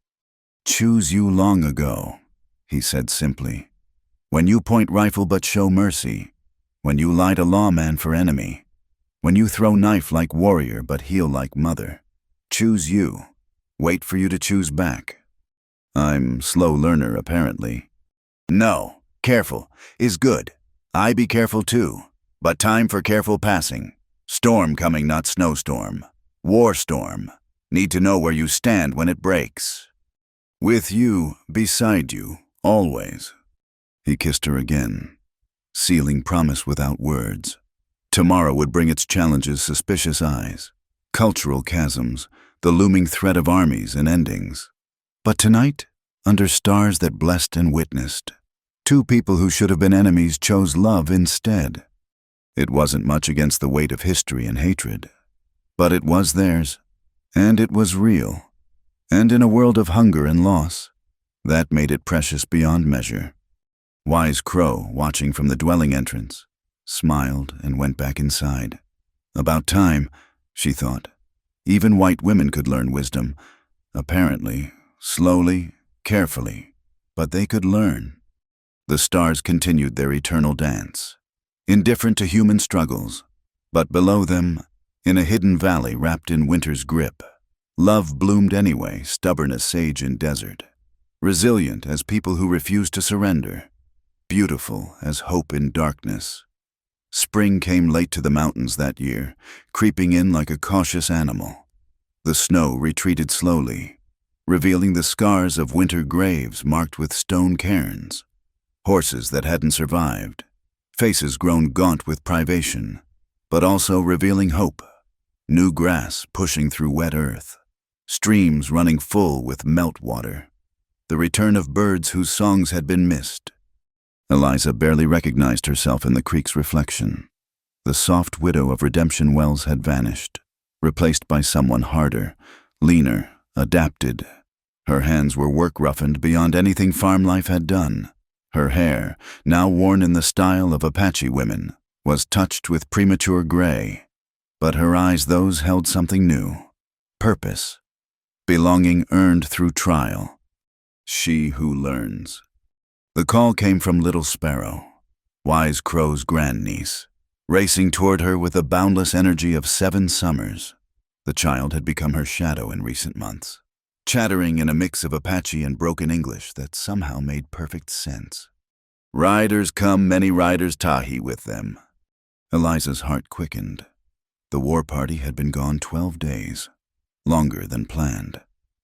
Choose you long ago, he said simply. When you point rifle but show mercy, when you light a lawman for enemy, when you throw knife like warrior but heal like mother. Choose you. Wait for you to choose back. I'm slow learner, apparently. No, careful is good. I be careful too, but time for careful passing. Storm coming, not snowstorm. War storm. Need to know where you stand when it breaks. With you, beside you, always. He kissed her again, sealing promise without words. Tomorrow would bring its challenges, suspicious eyes, cultural chasms, the looming threat of armies and endings. But tonight, under stars that blessed and witnessed, two people who should have been enemies chose love instead. It wasn't much against the weight of history and hatred, but it was theirs, and it was real. And in a world of hunger and loss, that made it precious beyond measure. Wise Crow, watching from the dwelling entrance, smiled and went back inside. About time, she thought. Even white women could learn wisdom. Apparently, slowly, carefully, but they could learn. The stars continued their eternal dance, indifferent to human struggles, but below them, in a hidden valley wrapped in winter's grip, love bloomed anyway, stubborn as sage in desert, resilient as people who refuse to surrender, beautiful as hope in darkness. Spring came late to the mountains that year, creeping in like a cautious animal. The snow retreated slowly, revealing the scars of winter graves marked with stone cairns, horses that hadn't survived, faces grown gaunt with privation, but also revealing hope, new grass pushing through wet earth, streams running full with meltwater, the return of birds whose songs had been missed. Eliza barely recognized herself in the creek's reflection. The soft widow of Redemption Wells had vanished, replaced by someone harder, leaner, adapted. Her hands were work-roughened beyond anything farm life had done. Her hair, now worn in the style of Apache women, was touched with premature gray. But her eyes, those held something new. Purpose. Belonging earned through trial. She who learns. The call came from Little Sparrow, Wise Crow's grandniece, racing toward her with the boundless energy of 7 summers. The child had become her shadow in recent months, chattering in a mix of Apache and broken English that somehow made perfect sense. Riders come, many riders Tahi with them. Eliza's heart quickened. The war party had been gone 12 days, longer than planned.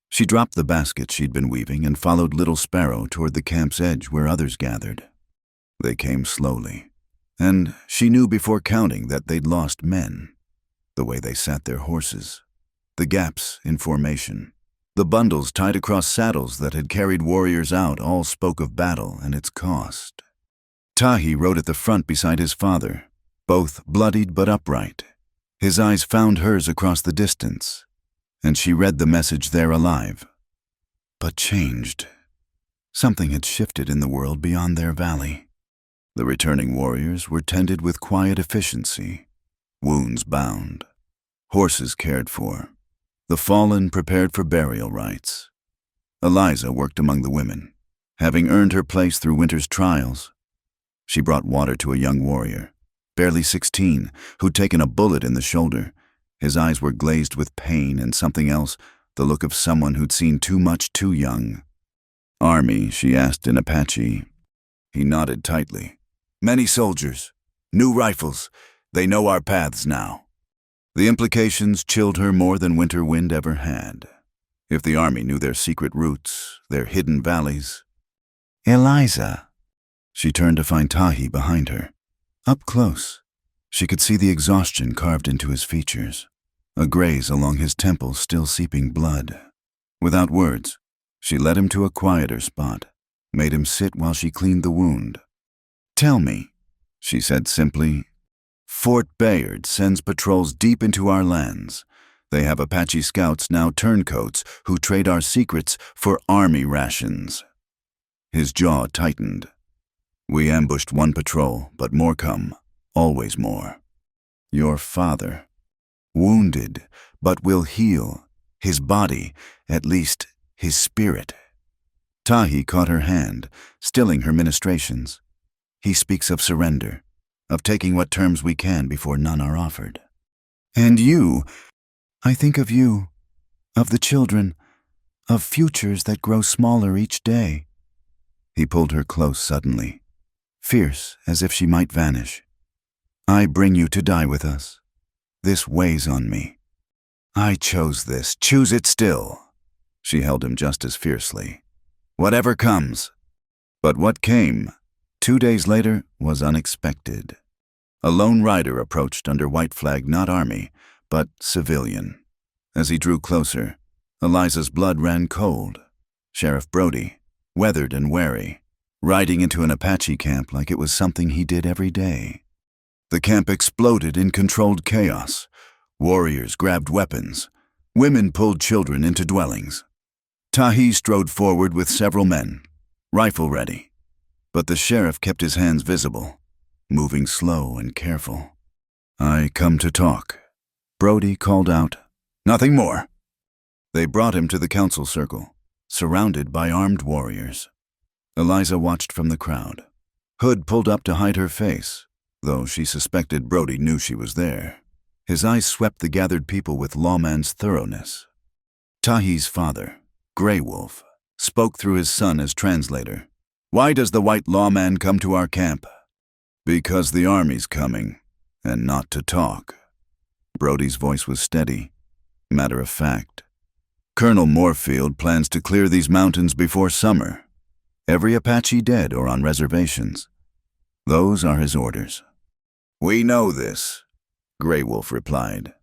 She dropped the basket she'd been weaving and followed Little Sparrow toward the camp's edge where others gathered. They came slowly, and she knew before counting that they'd lost men, the way they sat their horses, the gaps in formation. The bundles tied across saddles that had carried warriors out all spoke of battle and its cost. Tahi rode at the front beside his father, both bloodied but upright. His eyes found hers across the distance, and she read the message there alive. But changed. Something had shifted in the world beyond their valley. The returning warriors were tended with quiet efficiency, wounds bound, horses cared for, the fallen prepared for burial rites. Eliza worked among the women, having earned her place through winter's trials. She brought water to a young warrior, barely 16, who'd taken a bullet in the shoulder. His eyes were glazed with pain and something else, the look of someone who'd seen too much too young. "Army?" she asked in Apache. He nodded tightly. "Many soldiers. New rifles. They know our paths now." The implications chilled her more than winter wind ever had. If the army knew their secret routes, their hidden valleys. "Eliza." She turned to find Tahi behind her. Up close, she could see the exhaustion carved into his features, a graze along his temples still seeping blood. Without words, she led him to a quieter spot, made him sit while she cleaned the wound. "Tell me," she said simply. "Fort Bayard sends patrols deep into our lands. They have Apache scouts, now turncoats, who trade our secrets for army rations." His jaw tightened. "We ambushed one patrol, but more come, always more. Your father, wounded, but will heal, his body, at least his spirit." Tahi caught her hand, stilling her ministrations. "He speaks of surrender, of taking what terms we can before none are offered. And you, I think of you, of the children, of futures that grow smaller each day." He pulled her close suddenly, fierce as if she might vanish. "I bring you to die with us. This weighs on me. I chose this. Choose it still." She held him just as fiercely. "Whatever comes." But what came, 2 days later, was unexpected. A lone rider approached under white flag, not army, but civilian. As he drew closer, Eliza's blood ran cold. Sheriff Brody, weathered and wary, riding into an Apache camp like it was something he did every day. The camp exploded in controlled chaos. Warriors grabbed weapons. Women pulled children into dwellings. Tahi strode forward with several men, rifle ready. But the sheriff kept his hands visible, moving slow and careful. "I come to talk." Brody called out, "Nothing more." They brought him to the council circle, surrounded by armed warriors. Eliza watched from the crowd. Hood pulled up to hide her face, though she suspected Brody knew she was there. His eyes swept the gathered people with lawman's thoroughness. Tahi's father, Grey Wolf, spoke through his son as translator. "Why does the white lawman come to our camp?" "Because the army's coming, and not to talk." Brody's voice was steady, matter of fact. "Colonel Moorfield plans to clear these mountains before summer. Every Apache dead or on reservations. Those are his orders." "We know this," Grey Wolf replied.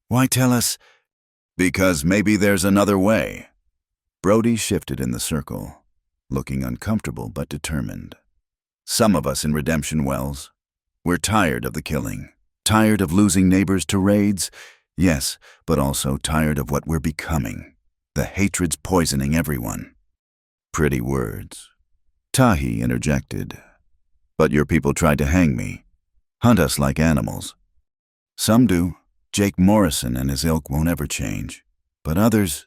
"Why tell us?" "Because maybe there's another way." Brody shifted in the circle, looking uncomfortable but determined. "Some of us in Redemption Wells, we're tired of the killing, tired of losing neighbors to raids, yes, but also tired of what we're becoming. The hatred's poisoning everyone." Pretty words. Tahi interjected. "But your people tried to hang me, hunt us like animals." "Some do. Jake Morrison and his ilk won't ever change. But others—"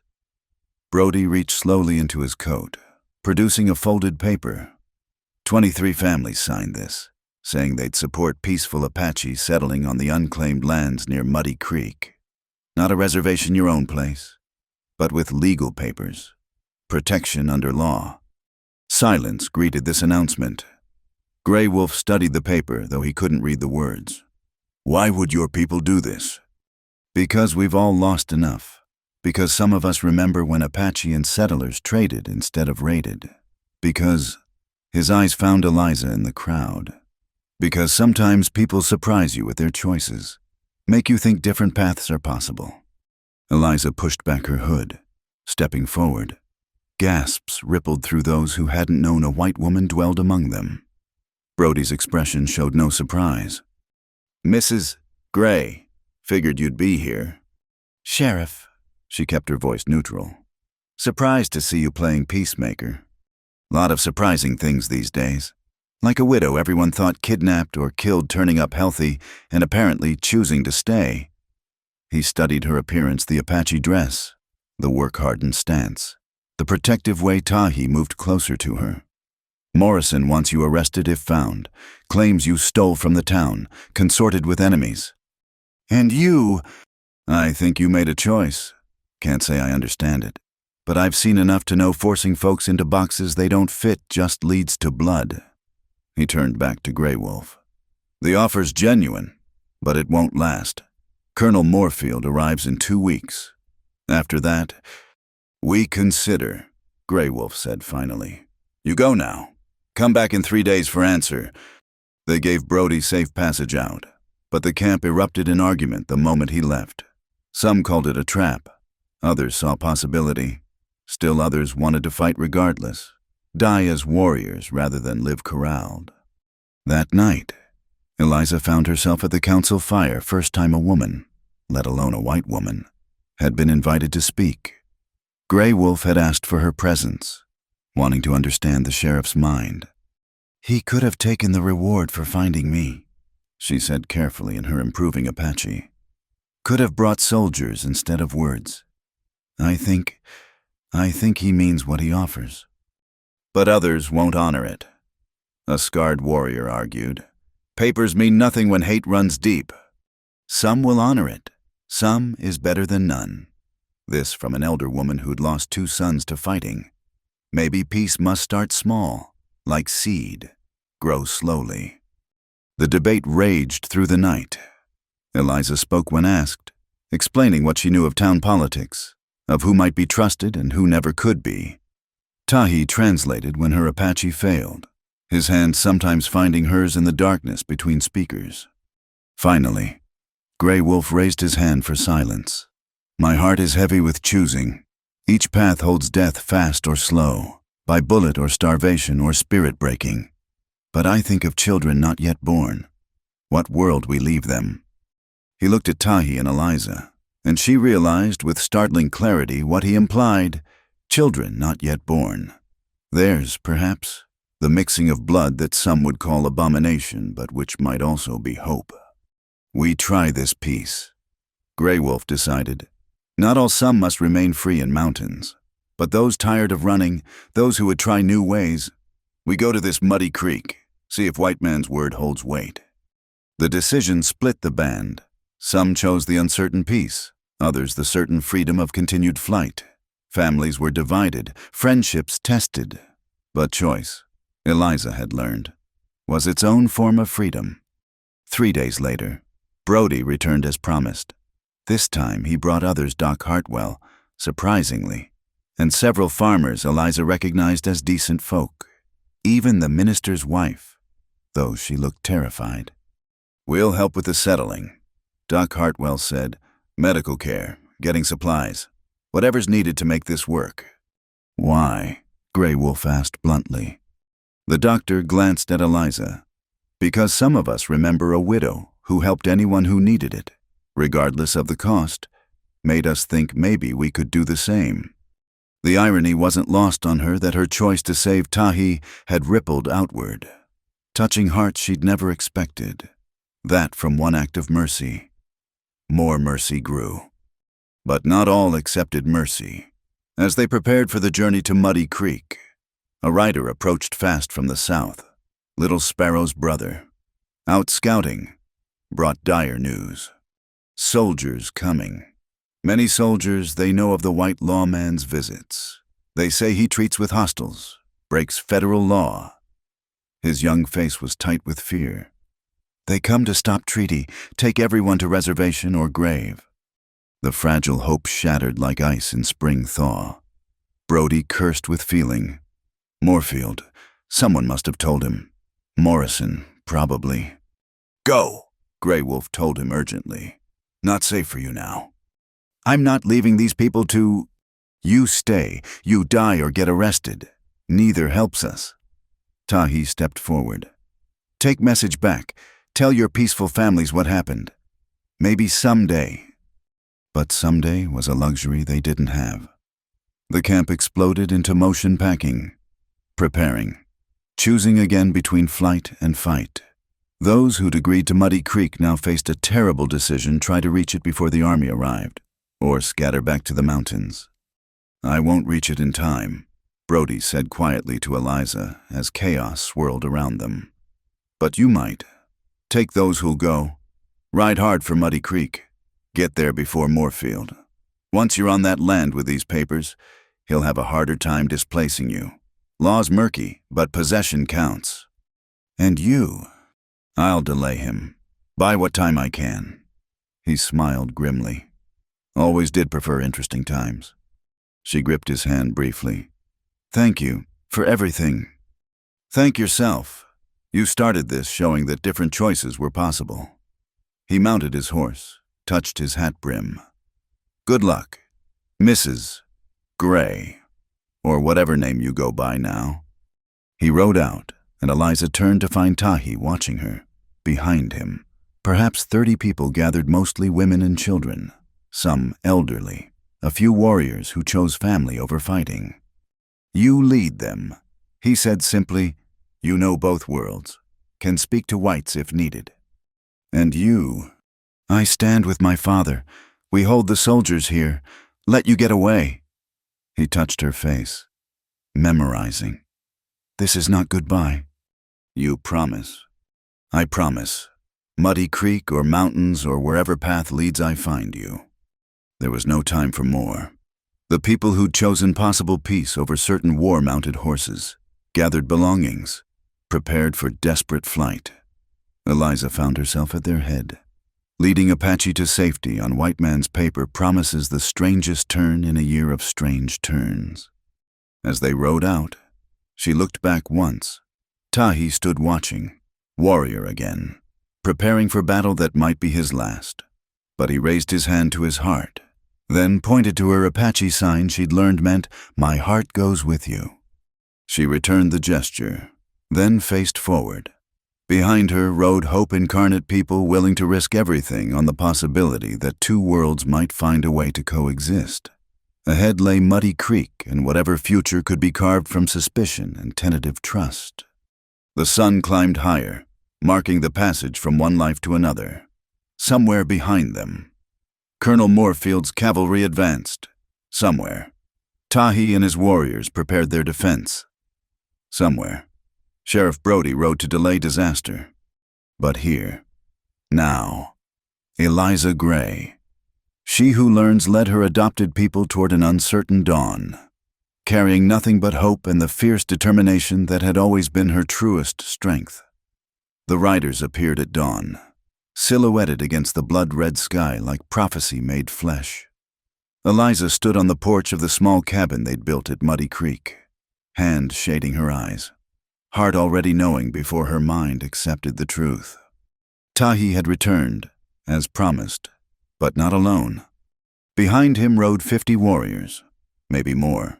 Brody reached slowly into his coat, producing a folded paper. 23 families signed this, saying they'd support peaceful Apache settling on the unclaimed lands near Muddy Creek. Not a reservation your own place, but with legal papers. Protection under law. Silence greeted this announcement. Grey Wolf studied the paper, though he couldn't read the words. "Why would your people do this?" "Because we've all lost enough. Because some of us remember when Apache and settlers traded instead of raided. Because—" his eyes found Eliza in the crowd. "Because sometimes people surprise you with their choices, make you think different paths are possible." Eliza pushed back her hood, stepping forward. Gasps rippled through those who hadn't known a white woman dwelled among them. Brody's expression showed no surprise. "Mrs. Gray, figured you'd be here." "Sheriff," she kept her voice neutral. "Surprised to see you playing peacemaker. Lot of surprising things these days. Like a widow everyone thought kidnapped or killed turning up healthy and apparently choosing to stay." He studied her appearance, the Apache dress, the work-hardened stance, the protective way Tahi moved closer to her. "Morrison wants you arrested if found, claims you stole from the town, consorted with enemies. And you—" "I think you made a choice. Can't say I understand it. But I've seen enough to know forcing folks into boxes they don't fit just leads to blood." He turned back to Grey Wolf. "The offer's genuine, but it won't last. Colonel Moorfield arrives in 2 weeks. After that, we consider," Grey Wolf said finally. "You go now. Come back in 3 days for answer." They gave Brody safe passage out, but the camp erupted in argument the moment he left. Some called it a trap. Others saw possibility. Still others wanted to fight regardless, die as warriors rather than live corralled. That night, Eliza found herself at the council fire, first time a woman, let alone a white woman, had been invited to speak. Grey Wolf had asked for her presence, wanting to understand the sheriff's mind. "He could have taken the reward for finding me," she said carefully in her improving Apache. "Could have brought soldiers instead of words. I think he means what he offers." "But others won't honor it," a scarred warrior argued. "Papers mean nothing when hate runs deep." "Some will honor it. Some is better than none." This from an elder woman who'd lost 2 sons to fighting. Maybe peace must start small, like seed, grow slowly. The debate raged through the night. Eliza spoke when asked, explaining what she knew of town politics, of who might be trusted and who never could be. Tahi translated when her Apache failed, his hand sometimes finding hers in the darkness between speakers. Finally, Grey Wolf raised his hand for silence. "My heart is heavy with choosing. Each path holds death fast or slow, by bullet or starvation or spirit breaking. But I think of children not yet born. What world we leave them." He looked at Tahi and Eliza, and she realized with startling clarity what he implied: children not yet born. Theirs, perhaps, the mixing of blood that some would call abomination, but which might also be hope. "We try this peace," Grey Wolf decided. "Not all some must remain free in mountains, but those tired of running, those who would try new ways, we go to this muddy creek, see if white man's word holds weight." The decision split the band. Some chose the uncertain peace, others the certain freedom of continued flight. Families were divided, friendships tested. But choice, Eliza had learned, was its own form of freedom. 3 days later, Brody returned as promised. This time he brought others Doc Hartwell, surprisingly, and several farmers Eliza recognized as decent folk. Even the minister's wife, though she looked terrified. "We'll help with the settling," Doc Hartwell said. "Medical care, getting supplies, whatever's needed to make this work." "Why?" Grey Wolf asked bluntly. The doctor glanced at Eliza. "Because some of us remember a widow who helped anyone who needed it, regardless of the cost, made us think maybe we could do the same." The irony wasn't lost on her that her choice to save Tahi had rippled outward, touching hearts she'd never expected. That from one act of mercy. More mercy grew. But not all accepted mercy. As they prepared for the journey to Muddy Creek, a rider approached fast from the south, Little Sparrow's brother. Out scouting, brought dire news. Soldiers coming. Many soldiers they know of the white lawman's visits. They say he treats with hostiles, breaks federal law. His young face was tight with fear. They come to stop treaty, take everyone to reservation or grave. The fragile hope shattered like ice in spring thaw. Brody cursed with feeling. Moorfield, someone must have told him. Morrison, probably. "Go," Grey Wolf told him urgently. "Not safe for you now." I'm not leaving these people to... You stay. You die or get arrested. Neither helps us. Tahi stepped forward. Take message back. Tell your peaceful families what happened. Maybe someday. But someday was a luxury they didn't have. The camp exploded into motion packing. Preparing. Choosing again between flight and fight. Those who'd agreed to Muddy Creek now faced a terrible decision: try to reach it before the army arrived, or scatter back to the mountains. I won't reach it in time, Brody said quietly to Eliza as chaos swirled around them. But you might. Take those who'll go. Ride hard for Muddy Creek. Get there before Moorfield. Once you're on that land with these papers, he'll have a harder time displacing you. Law's murky, but possession counts. And you? I'll delay him. Buy what time I can. He smiled grimly. Always did prefer interesting times. She gripped his hand briefly. Thank you for everything. Thank yourself. You started this, showing that different choices were possible. He mounted his horse, touched his hat brim. Good luck, Mrs. Gray, or whatever name you go by now. He rode out, and Eliza turned to find Tahi watching her. Behind him, perhaps 30 people gathered, mostly women and children, some elderly, a few warriors who chose family over fighting. You lead them, he said simply. You know both worlds, can speak to whites if needed. And you? I stand with my father. We hold the soldiers here. Let you get away. He touched her face, memorizing. This is not goodbye. You promise? I promise. Muddy Creek or mountains or wherever path leads, I find you. There was no time for more. The people who'd chosen possible peace over certain war-mounted horses gathered belongings, prepared for desperate flight. Eliza found herself at their head. Leading Apache to safety on white man's paper promises the strangest turn in a year of strange turns. As they rode out, she looked back once. Tahi stood watching, warrior again, preparing for battle that might be his last. But he raised his hand to his heart, then pointed to her Apache sign she'd learned meant, "My heart goes with you." She returned the gesture, then faced forward. Behind her rode hope-incarnate people willing to risk everything on the possibility that two worlds might find a way to coexist. Ahead lay Muddy Creek and whatever future could be carved from suspicion and tentative trust. The sun climbed higher, marking the passage from one life to another. Somewhere behind them, Colonel Moorfield's cavalry advanced. Somewhere, Tahi and his warriors prepared their defense. Somewhere, Sheriff Brody rode to delay disaster. But here, now, Eliza Gray, she who learns led her adopted people toward an uncertain dawn, carrying nothing but hope and the fierce determination that had always been her truest strength. The riders appeared at dawn, silhouetted against the blood-red sky like prophecy made flesh. Eliza stood on the porch of the small cabin they'd built at Muddy Creek, hand shading her eyes, heart already knowing before her mind accepted the truth. Tahi had returned, as promised, but not alone. Behind him rode 50 warriors, maybe more,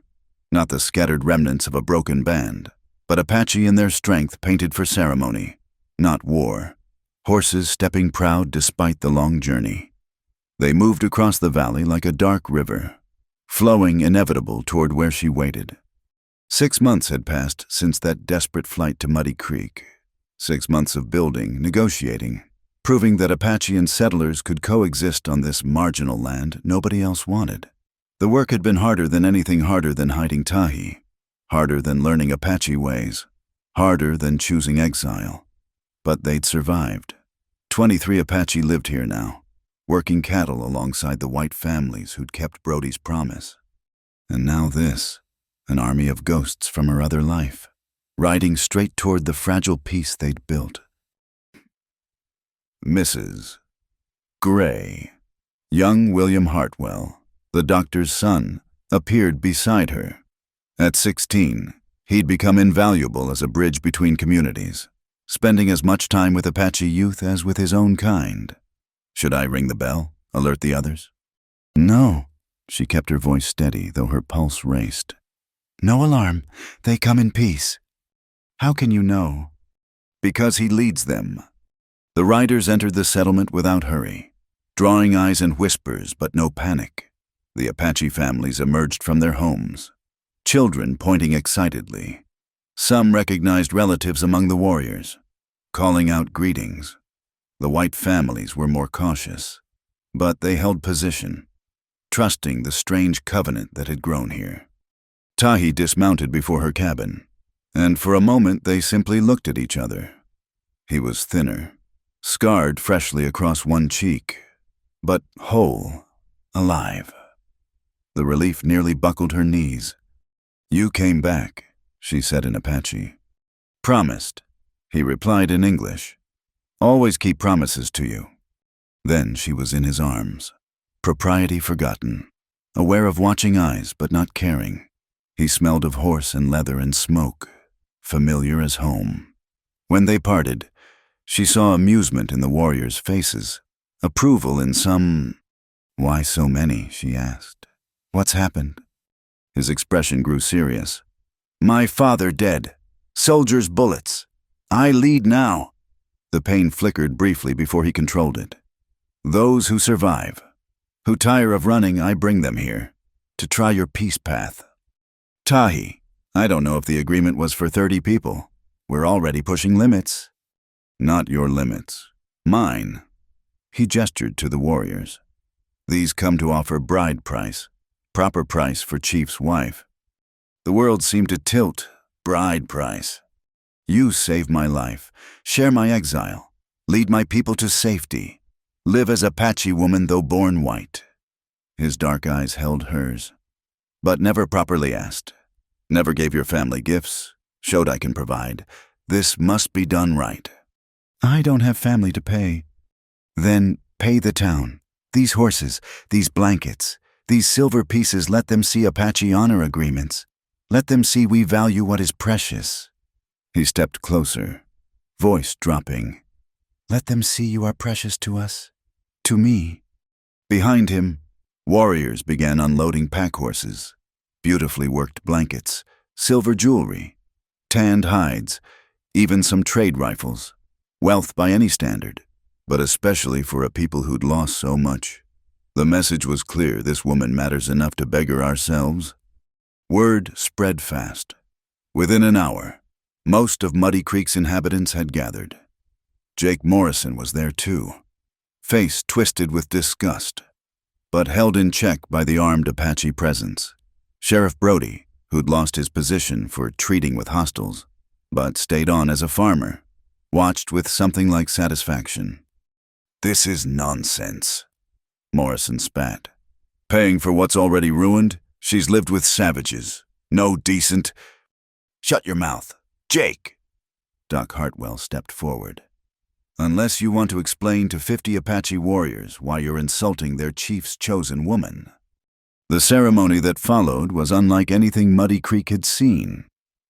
not the scattered remnants of a broken band, but Apache in their strength painted for ceremony, not war, horses stepping proud despite the long journey. They moved across the valley like a dark river, flowing inevitable toward where she waited. 6 months had passed since that desperate flight to Muddy Creek. 6 months of building, negotiating, proving that Apache and settlers could coexist on this marginal land nobody else wanted. The work had been harder than anything, harder than hiding Tahi, harder than learning Apache ways, harder than choosing exile. But they'd survived. 23 Apache lived here now, working cattle alongside the white families who'd kept Brody's promise. And now this, an army of ghosts from her other life, riding straight toward the fragile peace they'd built. Mrs. Gray, young William Hartwell, the doctor's son, appeared beside her. At 16, he'd become invaluable as a bridge between communities, spending as much time with Apache youth as with his own kind. Should I ring the bell, alert the others? No. She kept her voice steady, though her pulse raced. No alarm. They come in peace. How can you know? Because he leads them. The riders entered the settlement without hurry, drawing eyes and whispers, but no panic. The Apache families emerged from their homes, children pointing excitedly. Some recognized relatives among the warriors, calling out greetings. The white families were more cautious, but they held position, trusting the strange covenant that had grown here. Tahi dismounted before her cabin, and for a moment they simply looked at each other. He was thinner, scarred freshly across one cheek, but whole, alive. The relief nearly buckled her knees. You came back, she said in Apache. Promised, he replied in English. Always keep promises to you. Then she was in his arms, propriety forgotten, aware of watching eyes but not caring. He smelled of horse and leather and smoke, familiar as home. When they parted, she saw amusement in the warriors' faces, approval in some. Why so many, she asked. What's happened? His expression grew serious. My father dead. Soldiers' bullets. I lead now. The pain flickered briefly before he controlled it. Those who survive, who tire of running, I bring them here, to try your peace path. Tahi, I don't know if the agreement was for 30 people. We're already pushing limits. Not your limits. Mine. He gestured to the warriors. These come to offer bride price, proper price for chief's wife. The world seemed to tilt, bride price. You save my life, share my exile, lead my people to safety, live as Apache woman though born white. His dark eyes held hers, but never properly asked. Never gave your family gifts, showed I can provide. This must be done right. I don't have family to pay. Then pay the town. These horses, these blankets, these silver pieces, let them see Apache honor agreements. Let them see we value what is precious. He stepped closer, voice dropping. Let them see you are precious to us, to me. Behind him, warriors began unloading pack horses, beautifully worked blankets, silver jewelry, tanned hides, even some trade rifles. Wealth by any standard, but especially for a people who'd lost so much. The message was clear: this woman matters enough to beggar ourselves. Word spread fast. Within an hour, most of Muddy Creek's inhabitants had gathered. Jake Morrison was there too, face twisted with disgust, but held in check by the armed Apache presence. Sheriff Brody, who'd lost his position for treating with hostiles, but stayed on as a farmer, watched with something like satisfaction. This is nonsense, Morrison spat. Paying for what's already ruined? She's lived with savages. No decent. Shut your mouth. Jake! Doc Hartwell stepped forward. Unless you want to explain to 50 Apache warriors why you're insulting their chief's chosen woman. The ceremony that followed was unlike anything Muddy Creek had seen.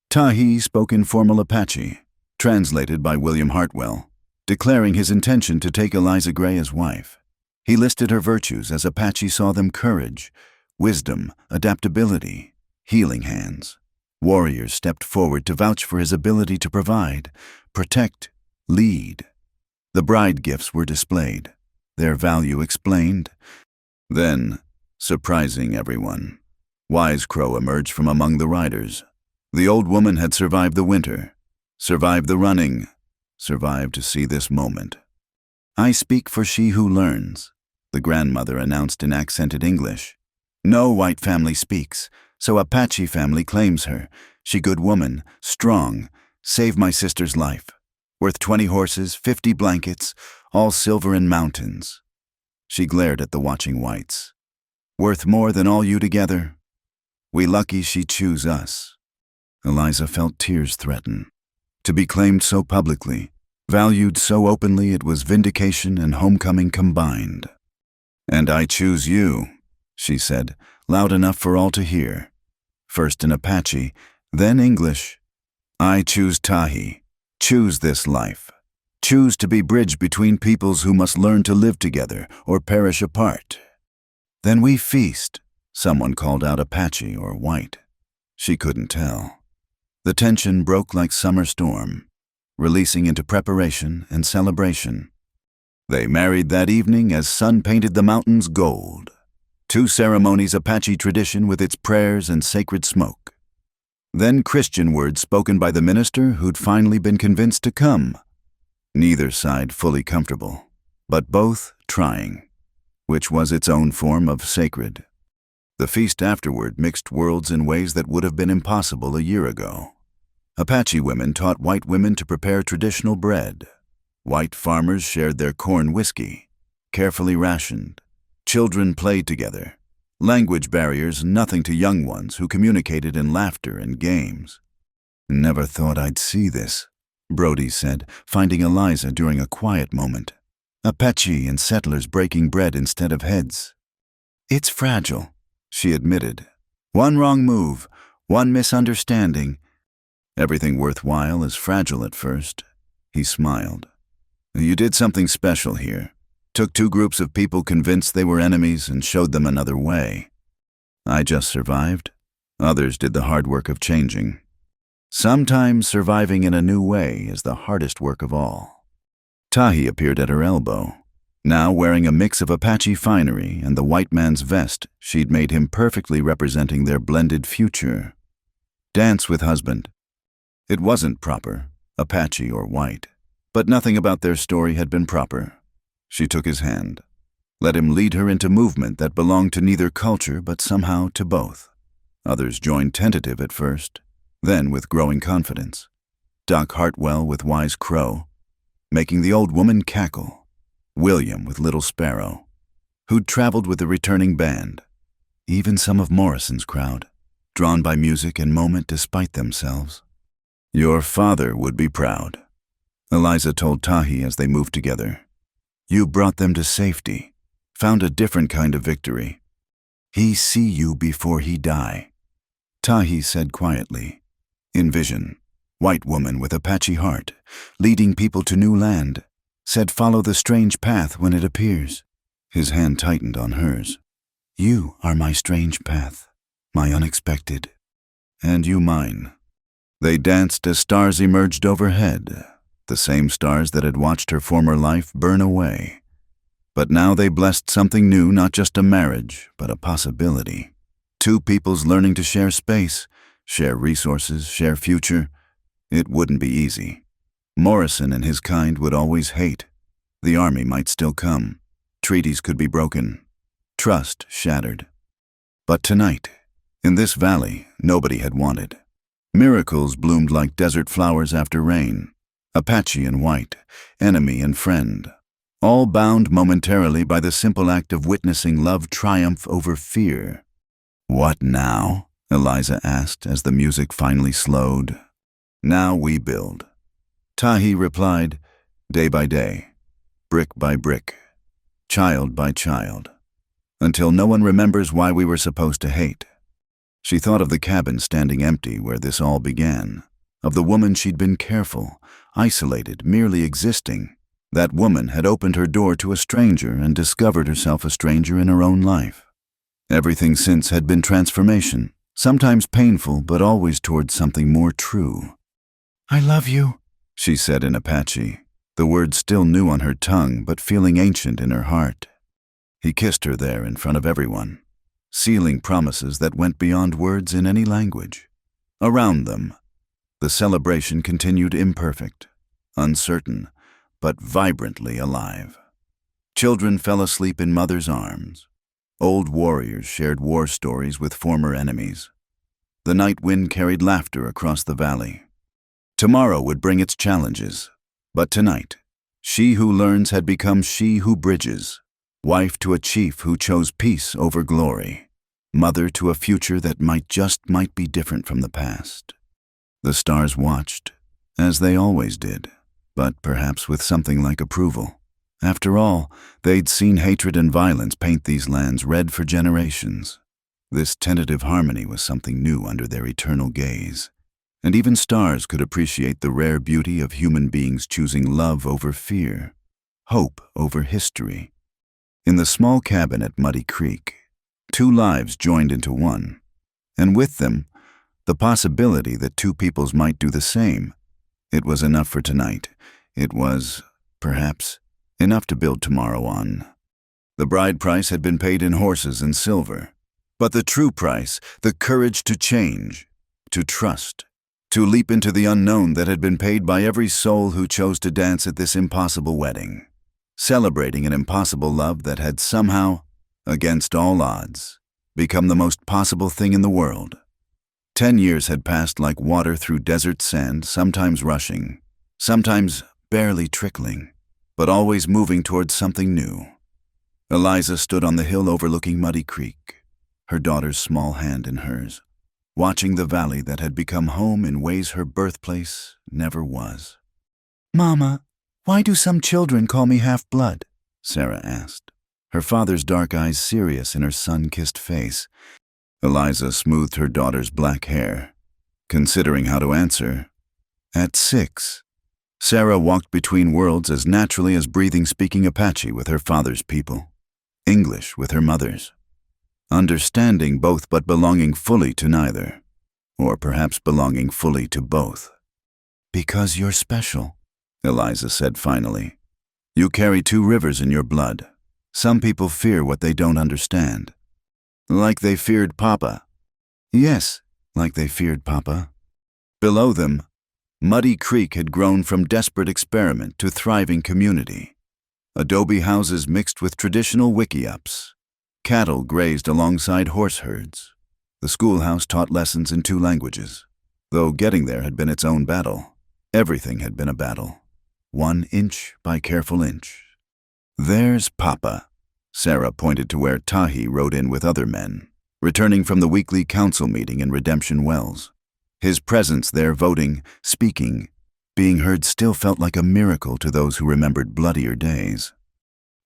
Tahi spoke in formal Apache, translated by William Hartwell, declaring his intention to take Eliza Gray as wife. He listed her virtues as Apache saw them: courage, wisdom, adaptability, healing hands. Warriors stepped forward to vouch for his ability to provide, protect, lead. The bride gifts were displayed, their value explained. Then, surprising everyone, Wise Crow emerged from among the riders. The old woman had survived the winter, survived the running, survived to see this moment. I speak for she who learns, the grandmother announced in accented English. No white family speaks, so Apache family claims her. She good woman, strong, saved my sister's life. Worth 20 horses, 50 blankets, all silver and mountains. She glared at the watching whites. Worth more than all you together. We lucky she choose us. Eliza felt tears threaten. To be claimed so publicly, valued so openly, it was vindication and homecoming combined. And I choose you, she said, loud enough for all to hear. First in Apache, then English. I choose Tahi, choose this life. Choose to be bridge between peoples who must learn to live together or perish apart. "Then we feast," someone called out Apache or white. She couldn't tell. The tension broke like summer storm, releasing into preparation and celebration. They married that evening as sun painted the mountains gold. 2 ceremonies Apache tradition with its prayers and sacred smoke. Then Christian words spoken by the minister who'd finally been convinced to come. Neither side fully comfortable, but both trying, which was its own form of sacred. The feast afterward mixed worlds in ways that would have been impossible a year ago. Apache women taught white women to prepare traditional bread. White farmers shared their corn whiskey, carefully rationed. Children played together. Language barriers nothing to young ones who communicated in laughter and games. "Never thought I'd see this," Brody said, finding Eliza during a quiet moment. "Apache and settlers breaking bread instead of heads." "It's fragile," she admitted. "One wrong move, one misunderstanding." "Everything worthwhile is fragile at first," he smiled. "You did something special here. Took 2 groups of people convinced they were enemies and showed them another way. I just survived. Others did the hard work of changing. Sometimes surviving in a new way is the hardest work of all." Tahi appeared at her elbow. Now wearing a mix of Apache finery and the white man's vest, she'd made him perfectly representing their blended future. "Dance with husband." It wasn't proper, Apache or white, but nothing about their story had been proper. She took his hand, let him lead her into movement that belonged to neither culture but somehow to both. Others joined tentative at first, then with growing confidence. Doc Hartwell with Wise Crow, making the old woman cackle. William with Little Sparrow, who'd traveled with the returning band. Even some of Morrison's crowd, drawn by music and moment despite themselves. "Your father would be proud," Eliza told Tahi as they moved together. "You brought them to safety, found a different kind of victory. He see you before he die," Tahi said quietly. In vision, white woman with Apache heart, leading people to new land, said follow the strange path when it appears. His hand tightened on hers. "You are my strange path, my unexpected." "And you mine." They danced as stars emerged overhead, the same stars that had watched her former life burn away. But now they blessed something new, not just a marriage, but a possibility. 2 peoples learning to share space, share resources, share future. It wouldn't be easy. Morrison and his kind would always hate. The army might still come. Treaties could be broken. Trust shattered. But tonight, in this valley, nobody had wanted. Miracles bloomed like desert flowers after rain. Apache and white, enemy and friend, all bound momentarily by the simple act of witnessing love triumph over fear. "What now?" Eliza asked as the music finally slowed. "Now we build." Tahi replied, "Day by day, brick by brick, child by child, until no one remembers why we were supposed to hate." She thought of the cabin standing empty where this all began, of the woman she'd been careful, isolated, merely existing. That woman had opened her door to a stranger and discovered herself a stranger in her own life. Everything since had been transformation, sometimes painful, but always towards something more true. "I love you," she said in Apache, the words still new on her tongue but feeling ancient in her heart. He kissed her there in front of everyone, sealing promises that went beyond words in any language. Around them, the celebration continued imperfect, uncertain, but vibrantly alive. Children fell asleep in mothers' arms. Old warriors shared war stories with former enemies. The night wind carried laughter across the valley. Tomorrow would bring its challenges, but tonight, she who learns had become she who bridges, wife to a chief who chose peace over glory, mother to a future that might be different from the past. The stars watched, as they always did, but perhaps with something like approval. After all, they'd seen hatred and violence paint these lands red for generations. This tentative harmony was something new under their eternal gaze. And even stars could appreciate the rare beauty of human beings choosing love over fear, hope over history. In the small cabin at Muddy Creek, 2 lives joined into one, and with them, the possibility that 2 peoples might do the same. It was enough for tonight. It was, perhaps, enough to build tomorrow on. The bride price had been paid in horses and silver, but the true price, the courage to change, to trust, to leap into the unknown that had been paid by every soul who chose to dance at this impossible wedding, celebrating an impossible love that had somehow, against all odds, become the most possible thing in the world. 10 years had passed like water through desert sand, sometimes rushing, sometimes barely trickling, but always moving towards something new. Eliza stood on the hill overlooking Muddy Creek, her daughter's small hand in hers, watching the valley that had become home in ways her birthplace never was. "Mama, why do some children call me half-blood?" Sarah asked, her father's dark eyes serious in her sun-kissed face. Eliza smoothed her daughter's black hair, considering how to answer. At 6, Sarah walked between worlds as naturally as breathing speaking Apache with her father's people, English with her mother's, understanding both but belonging fully to neither, or perhaps belonging fully to both. "Because you're special," Eliza said finally. "You carry 2 rivers in your blood. Some people fear what they don't understand." "Like they feared Papa." "Yes, like they feared Papa." Below them, Muddy Creek had grown from desperate experiment to thriving community. Adobe houses mixed with traditional wickiups. Cattle grazed alongside horse herds. The schoolhouse taught lessons in 2 languages. Though getting there had been its own battle. Everything had been a battle. 1 inch by careful inch. "There's Papa." Sarah pointed to where Tahi rode in with other men, returning from the weekly council meeting in Redemption Wells. His presence there voting, speaking, being heard still felt like a miracle to those who remembered bloodier days.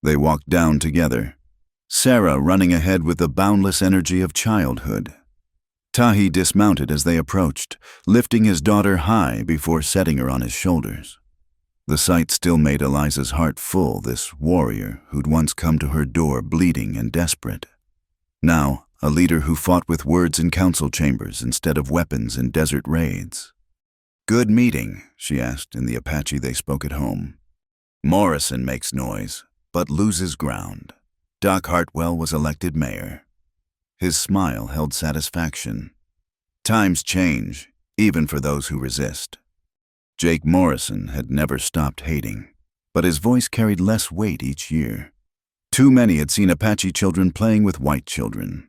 They walked down together, Sarah running ahead with the boundless energy of childhood. Tahi dismounted as they approached, lifting his daughter high before setting her on his shoulders. The sight still made Eliza's heart full, this warrior who'd once come to her door bleeding and desperate. Now, a leader who fought with words in council chambers instead of weapons in desert raids. "Good meeting," she asked in the Apache they spoke at home. "Morrison makes noise, but loses ground. Doc Hartwell was elected mayor." His smile held satisfaction. Times change, even for those who resist. Jake Morrison had never stopped hating, but his voice carried less weight each year. Too many had seen Apache children playing with white children.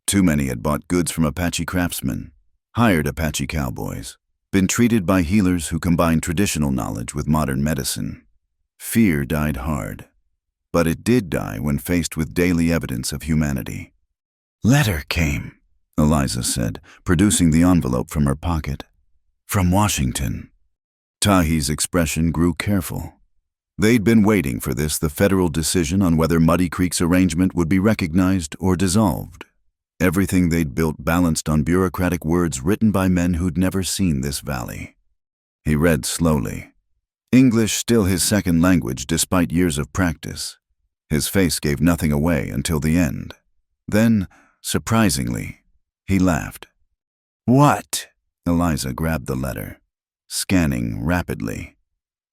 Too many had bought goods from Apache craftsmen, hired Apache cowboys, been treated by healers who combined traditional knowledge with modern medicine. Fear died hard, but it did die when faced with daily evidence of humanity. "Letter came," Eliza said, producing the envelope from her pocket. "From Washington." Tahi's expression grew careful. They'd been waiting for this, the federal decision on whether Muddy Creek's arrangement would be recognized or dissolved. Everything they'd built balanced on bureaucratic words written by men who'd never seen this valley. He read slowly. English still his second language despite years of practice. His face gave nothing away until the end. Then, surprisingly, he laughed. "What?" Eliza grabbed the letter, scanning rapidly.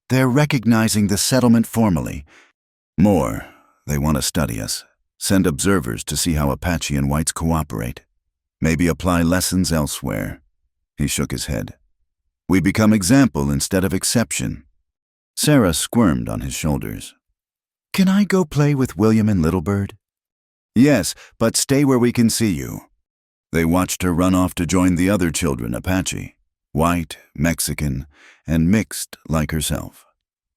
"They're recognizing the settlement formally. More, they want to study us, send observers to see how Apache and whites cooperate. Maybe apply lessons elsewhere." He shook his head. "We become example instead of exception." Sarah squirmed on his shoulders. "Can I go play with William and Littlebird?" "Yes, but stay where we can see you." They watched her run off to join the other children, Apache, white, Mexican, and mixed like herself.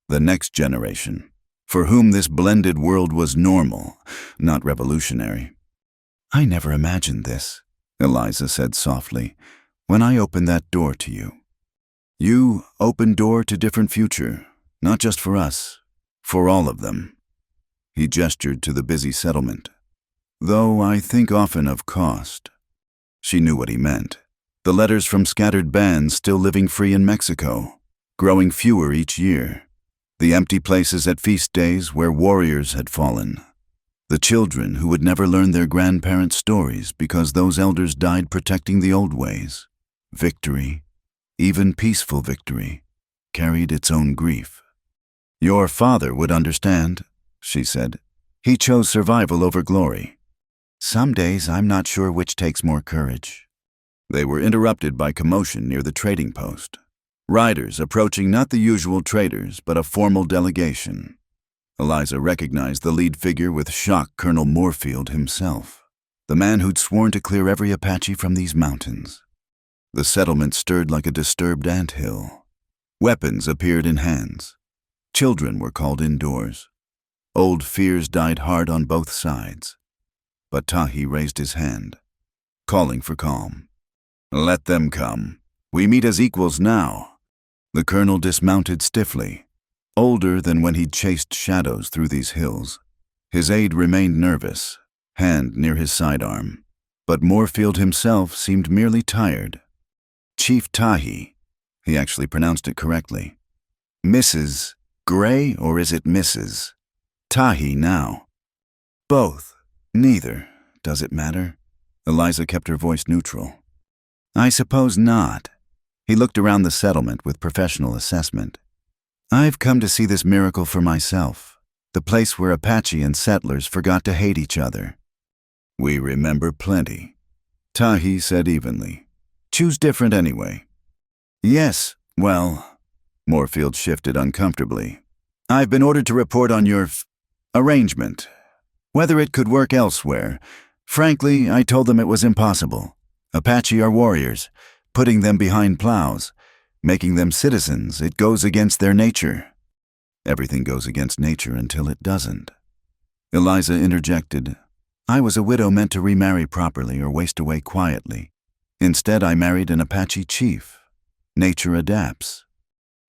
The next generation, for whom this blended world was normal, not revolutionary. "I never imagined this," Eliza said softly, "when I opened that door to you. You opened door to different future, not just for us, for all of them." He gestured to the busy settlement. "Though I think often of cost." She knew what he meant. The letters from scattered bands still living free in Mexico, growing fewer each year. The empty places at feast days where warriors had fallen. The children who would never learn their grandparents' stories because those elders died protecting the old ways. Victory, even peaceful victory, carried its own grief. "Your father would understand," she said. "He chose survival over glory. Some days I'm not sure which takes more courage." They were interrupted by commotion near the trading post. Riders approaching not the usual traders, but a formal delegation. Eliza recognized the lead figure with shock, Colonel Moorfield himself, the man who'd sworn to clear every Apache from these mountains. The settlement stirred like a disturbed anthill. Weapons appeared in hands. Children were called indoors. Old fears died hard on both sides. But Tahi raised his hand, calling for calm. "Let them come. We meet as equals now." The colonel dismounted stiffly, older than when he'd chased shadows through these hills. His aide remained nervous, hand near his sidearm, but Moorfield himself seemed merely tired. "Chief Tahi," he actually pronounced it correctly. "Mrs. Gray, or is it Mrs.? Tahi now." "Both. Neither. Does it matter?" Eliza kept her voice neutral. "I suppose not." He looked around the settlement with professional assessment. "I've come to see this miracle for myself, the place where Apache and settlers forgot to hate each other." "We remember plenty," Tahi said evenly. "Choose different anyway." "Yes, well," Moorfield shifted uncomfortably. "I've been ordered to report on your arrangement. Whether it could work elsewhere. Frankly, I told them it was impossible. Apache are warriors. Putting them behind plows, making them citizens, it goes against their nature." "Everything goes against nature until it doesn't." Eliza interjected. "I was a widow meant to remarry properly or waste away quietly. Instead, I married an Apache chief. Nature adapts."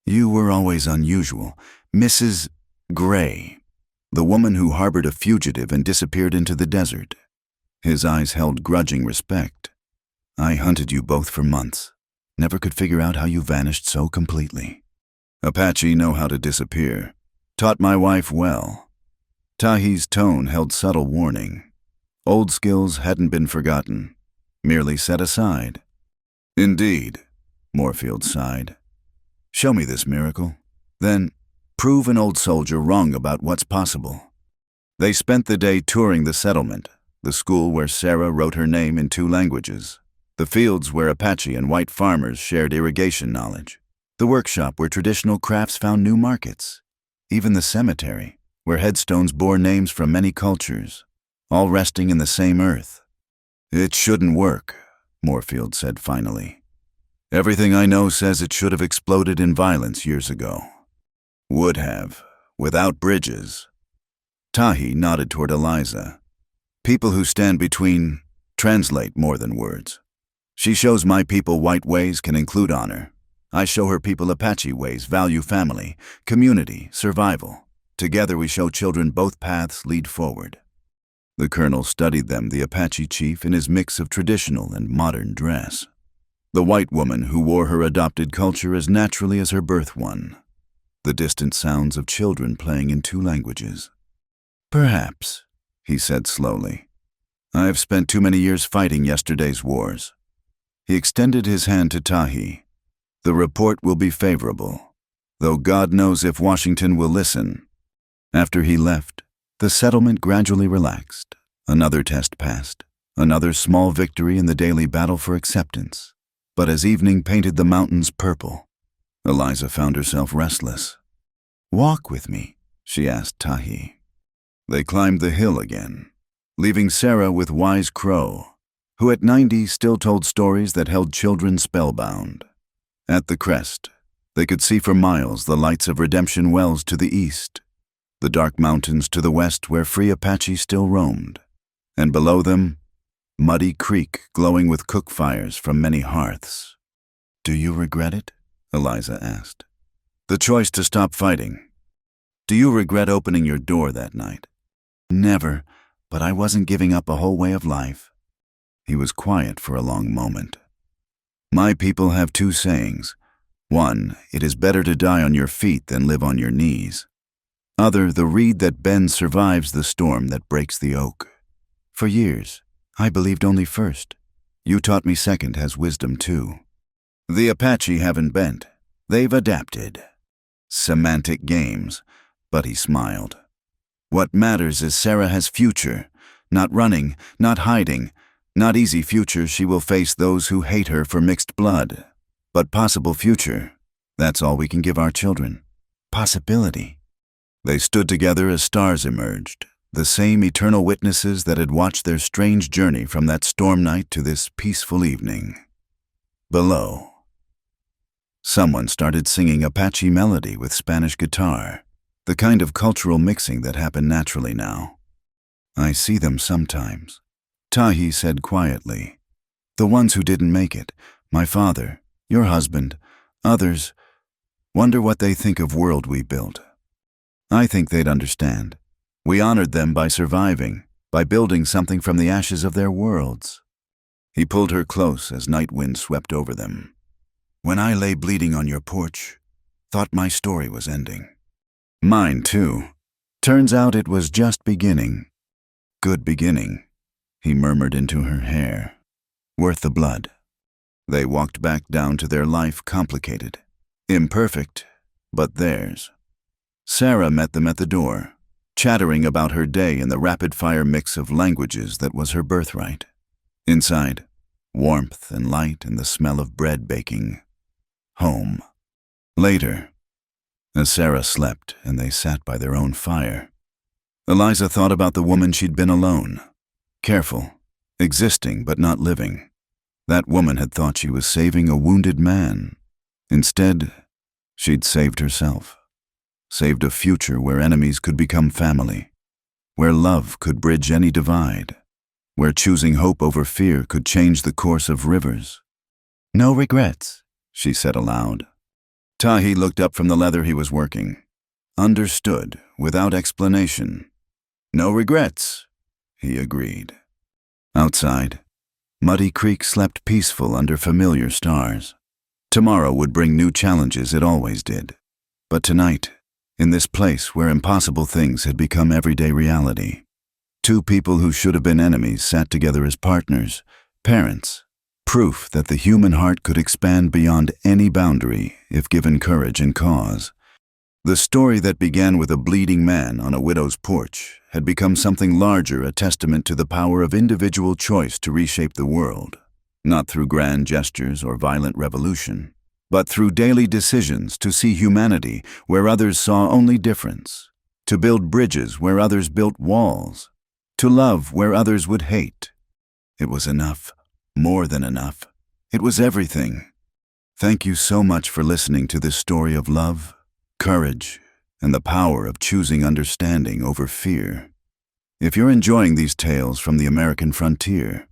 "You were always unusual. Mrs. Gray, the woman who harbored a fugitive and disappeared into the desert." His eyes held grudging respect. "I hunted you both for months. Never could figure out how you vanished so completely." "Apache know how to disappear. Taught my wife well." Tahi's tone held subtle warning. Old skills hadn't been forgotten, merely set aside. "Indeed," Moorfield sighed. "Show me this miracle. Then prove an old soldier wrong about what's possible." They spent the day touring the settlement, the school where Sarah wrote her name in 2 languages, the fields where Apache and white farmers shared irrigation knowledge, the workshop where traditional crafts found new markets, even the cemetery, where headstones bore names from many cultures, all resting in the same earth. "It shouldn't work," Moorfield said finally. "Everything I know says it should have exploded in violence years ago." "Would have, without bridges." Tahi nodded toward Eliza. "People who stand between translate more than words. She shows my people white ways can include honor. I show her people Apache ways value family, community, survival. Together we show children both paths lead forward." The colonel studied them, the Apache chief, in his mix of traditional and modern dress. The white woman who wore her adopted culture as naturally as her birth one. The distant sounds of children playing in 2 languages. "Perhaps," he said slowly. "I've spent too many years fighting yesterday's wars." He extended his hand to Tahi. "The report will be favorable, though God knows if Washington will listen." After he left, the settlement gradually relaxed. Another test passed, another small victory in the daily battle for acceptance. But as evening painted the mountains purple, Eliza found herself restless. "Walk with me," she asked Tahi. They climbed the hill again, leaving Sarah with Wise Crow, who at 90 still told stories that held children spellbound. At the crest, they could see for miles the lights of Redemption Wells to the east, the dark mountains to the west where free Apache still roamed, and below them, Muddy Creek glowing with cook fires from many hearths. "Do you regret it?" Eliza asked. "The choice to stop fighting. Do you regret opening your door that night?" "Never, but I wasn't giving up a whole way of life." He was quiet for a long moment. "My people have 2 sayings. One, it is better to die on your feet than live on your knees. Other, the reed that bends survives the storm that breaks the oak. For years, I believed only first. You taught me second has wisdom too. The Apache haven't bent. They've adapted. Semantic games, but he smiled. What matters is Sarah has future. Not running, not hiding, not easy future. She will face those who hate her for mixed blood. But possible future, that's all we can give our children. Possibility. They stood together as stars emerged, the same eternal witnesses that had watched their strange journey from that storm night to this peaceful evening. Below, someone started singing Apache melody with Spanish guitar, the kind of cultural mixing that happened naturally now. I see them sometimes, Tahi said quietly. The ones who didn't make it, my father, your husband, others, wonder what they think of world we built. I think they'd understand. We honored them by surviving, by building something from the ashes of their worlds. He pulled her close as night wind swept over them. When I lay bleeding on your porch, thought my story was ending. Mine too. Turns out it was just beginning. Good beginning, he murmured into her hair. Worth the blood. They walked back down to their life complicated. Imperfect, but theirs. Sarah met them at the door, chattering about her day in the rapid-fire mix of languages that was her birthright. Inside, warmth and light and the smell of bread baking. Home. Later, as Sarah slept and they sat by their own fire, Eliza thought about the woman she'd been alone. Careful, existing but not living. That woman had thought she was saving a wounded man. Instead, she'd saved herself. Saved a future where enemies could become family, where love could bridge any divide, where choosing hope over fear could change the course of rivers. No regrets, she said aloud. Tahi looked up from the leather he was working. Understood, without explanation. No regrets, he agreed. Outside, Muddy Creek slept peaceful under familiar stars. Tomorrow would bring new challenges, it always did. But tonight, in this place where impossible things had become everyday reality, two people who should have been enemies sat together as partners, parents, proof that the human heart could expand beyond any boundary if given courage and cause. The story that began with a bleeding man on a widow's porch had become something larger, a testament to the power of individual choice to reshape the world, not through grand gestures or violent revolution, but through daily decisions to see humanity where others saw only difference, to build bridges where others built walls, to love where others would hate. It was enough, more than enough. It was everything. Thank you so much for listening to this story of love, courage, and the power of choosing understanding over fear. If you're enjoying these tales from the American frontier,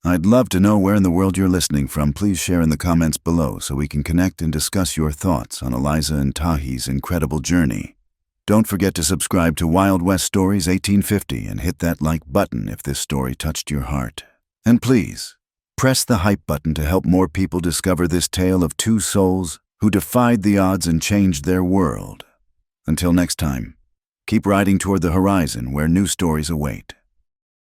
I'd love to know where in the world you're listening from. Please share in the comments below so we can connect and discuss your thoughts on Eliza and Tahi's incredible journey. Don't forget to subscribe to Wild West Stories 1850 and hit that like button if this story touched your heart. And please, press the hype button to help more people discover this tale of two souls who defied the odds and changed their world. Until next time, keep riding toward the horizon where new stories await.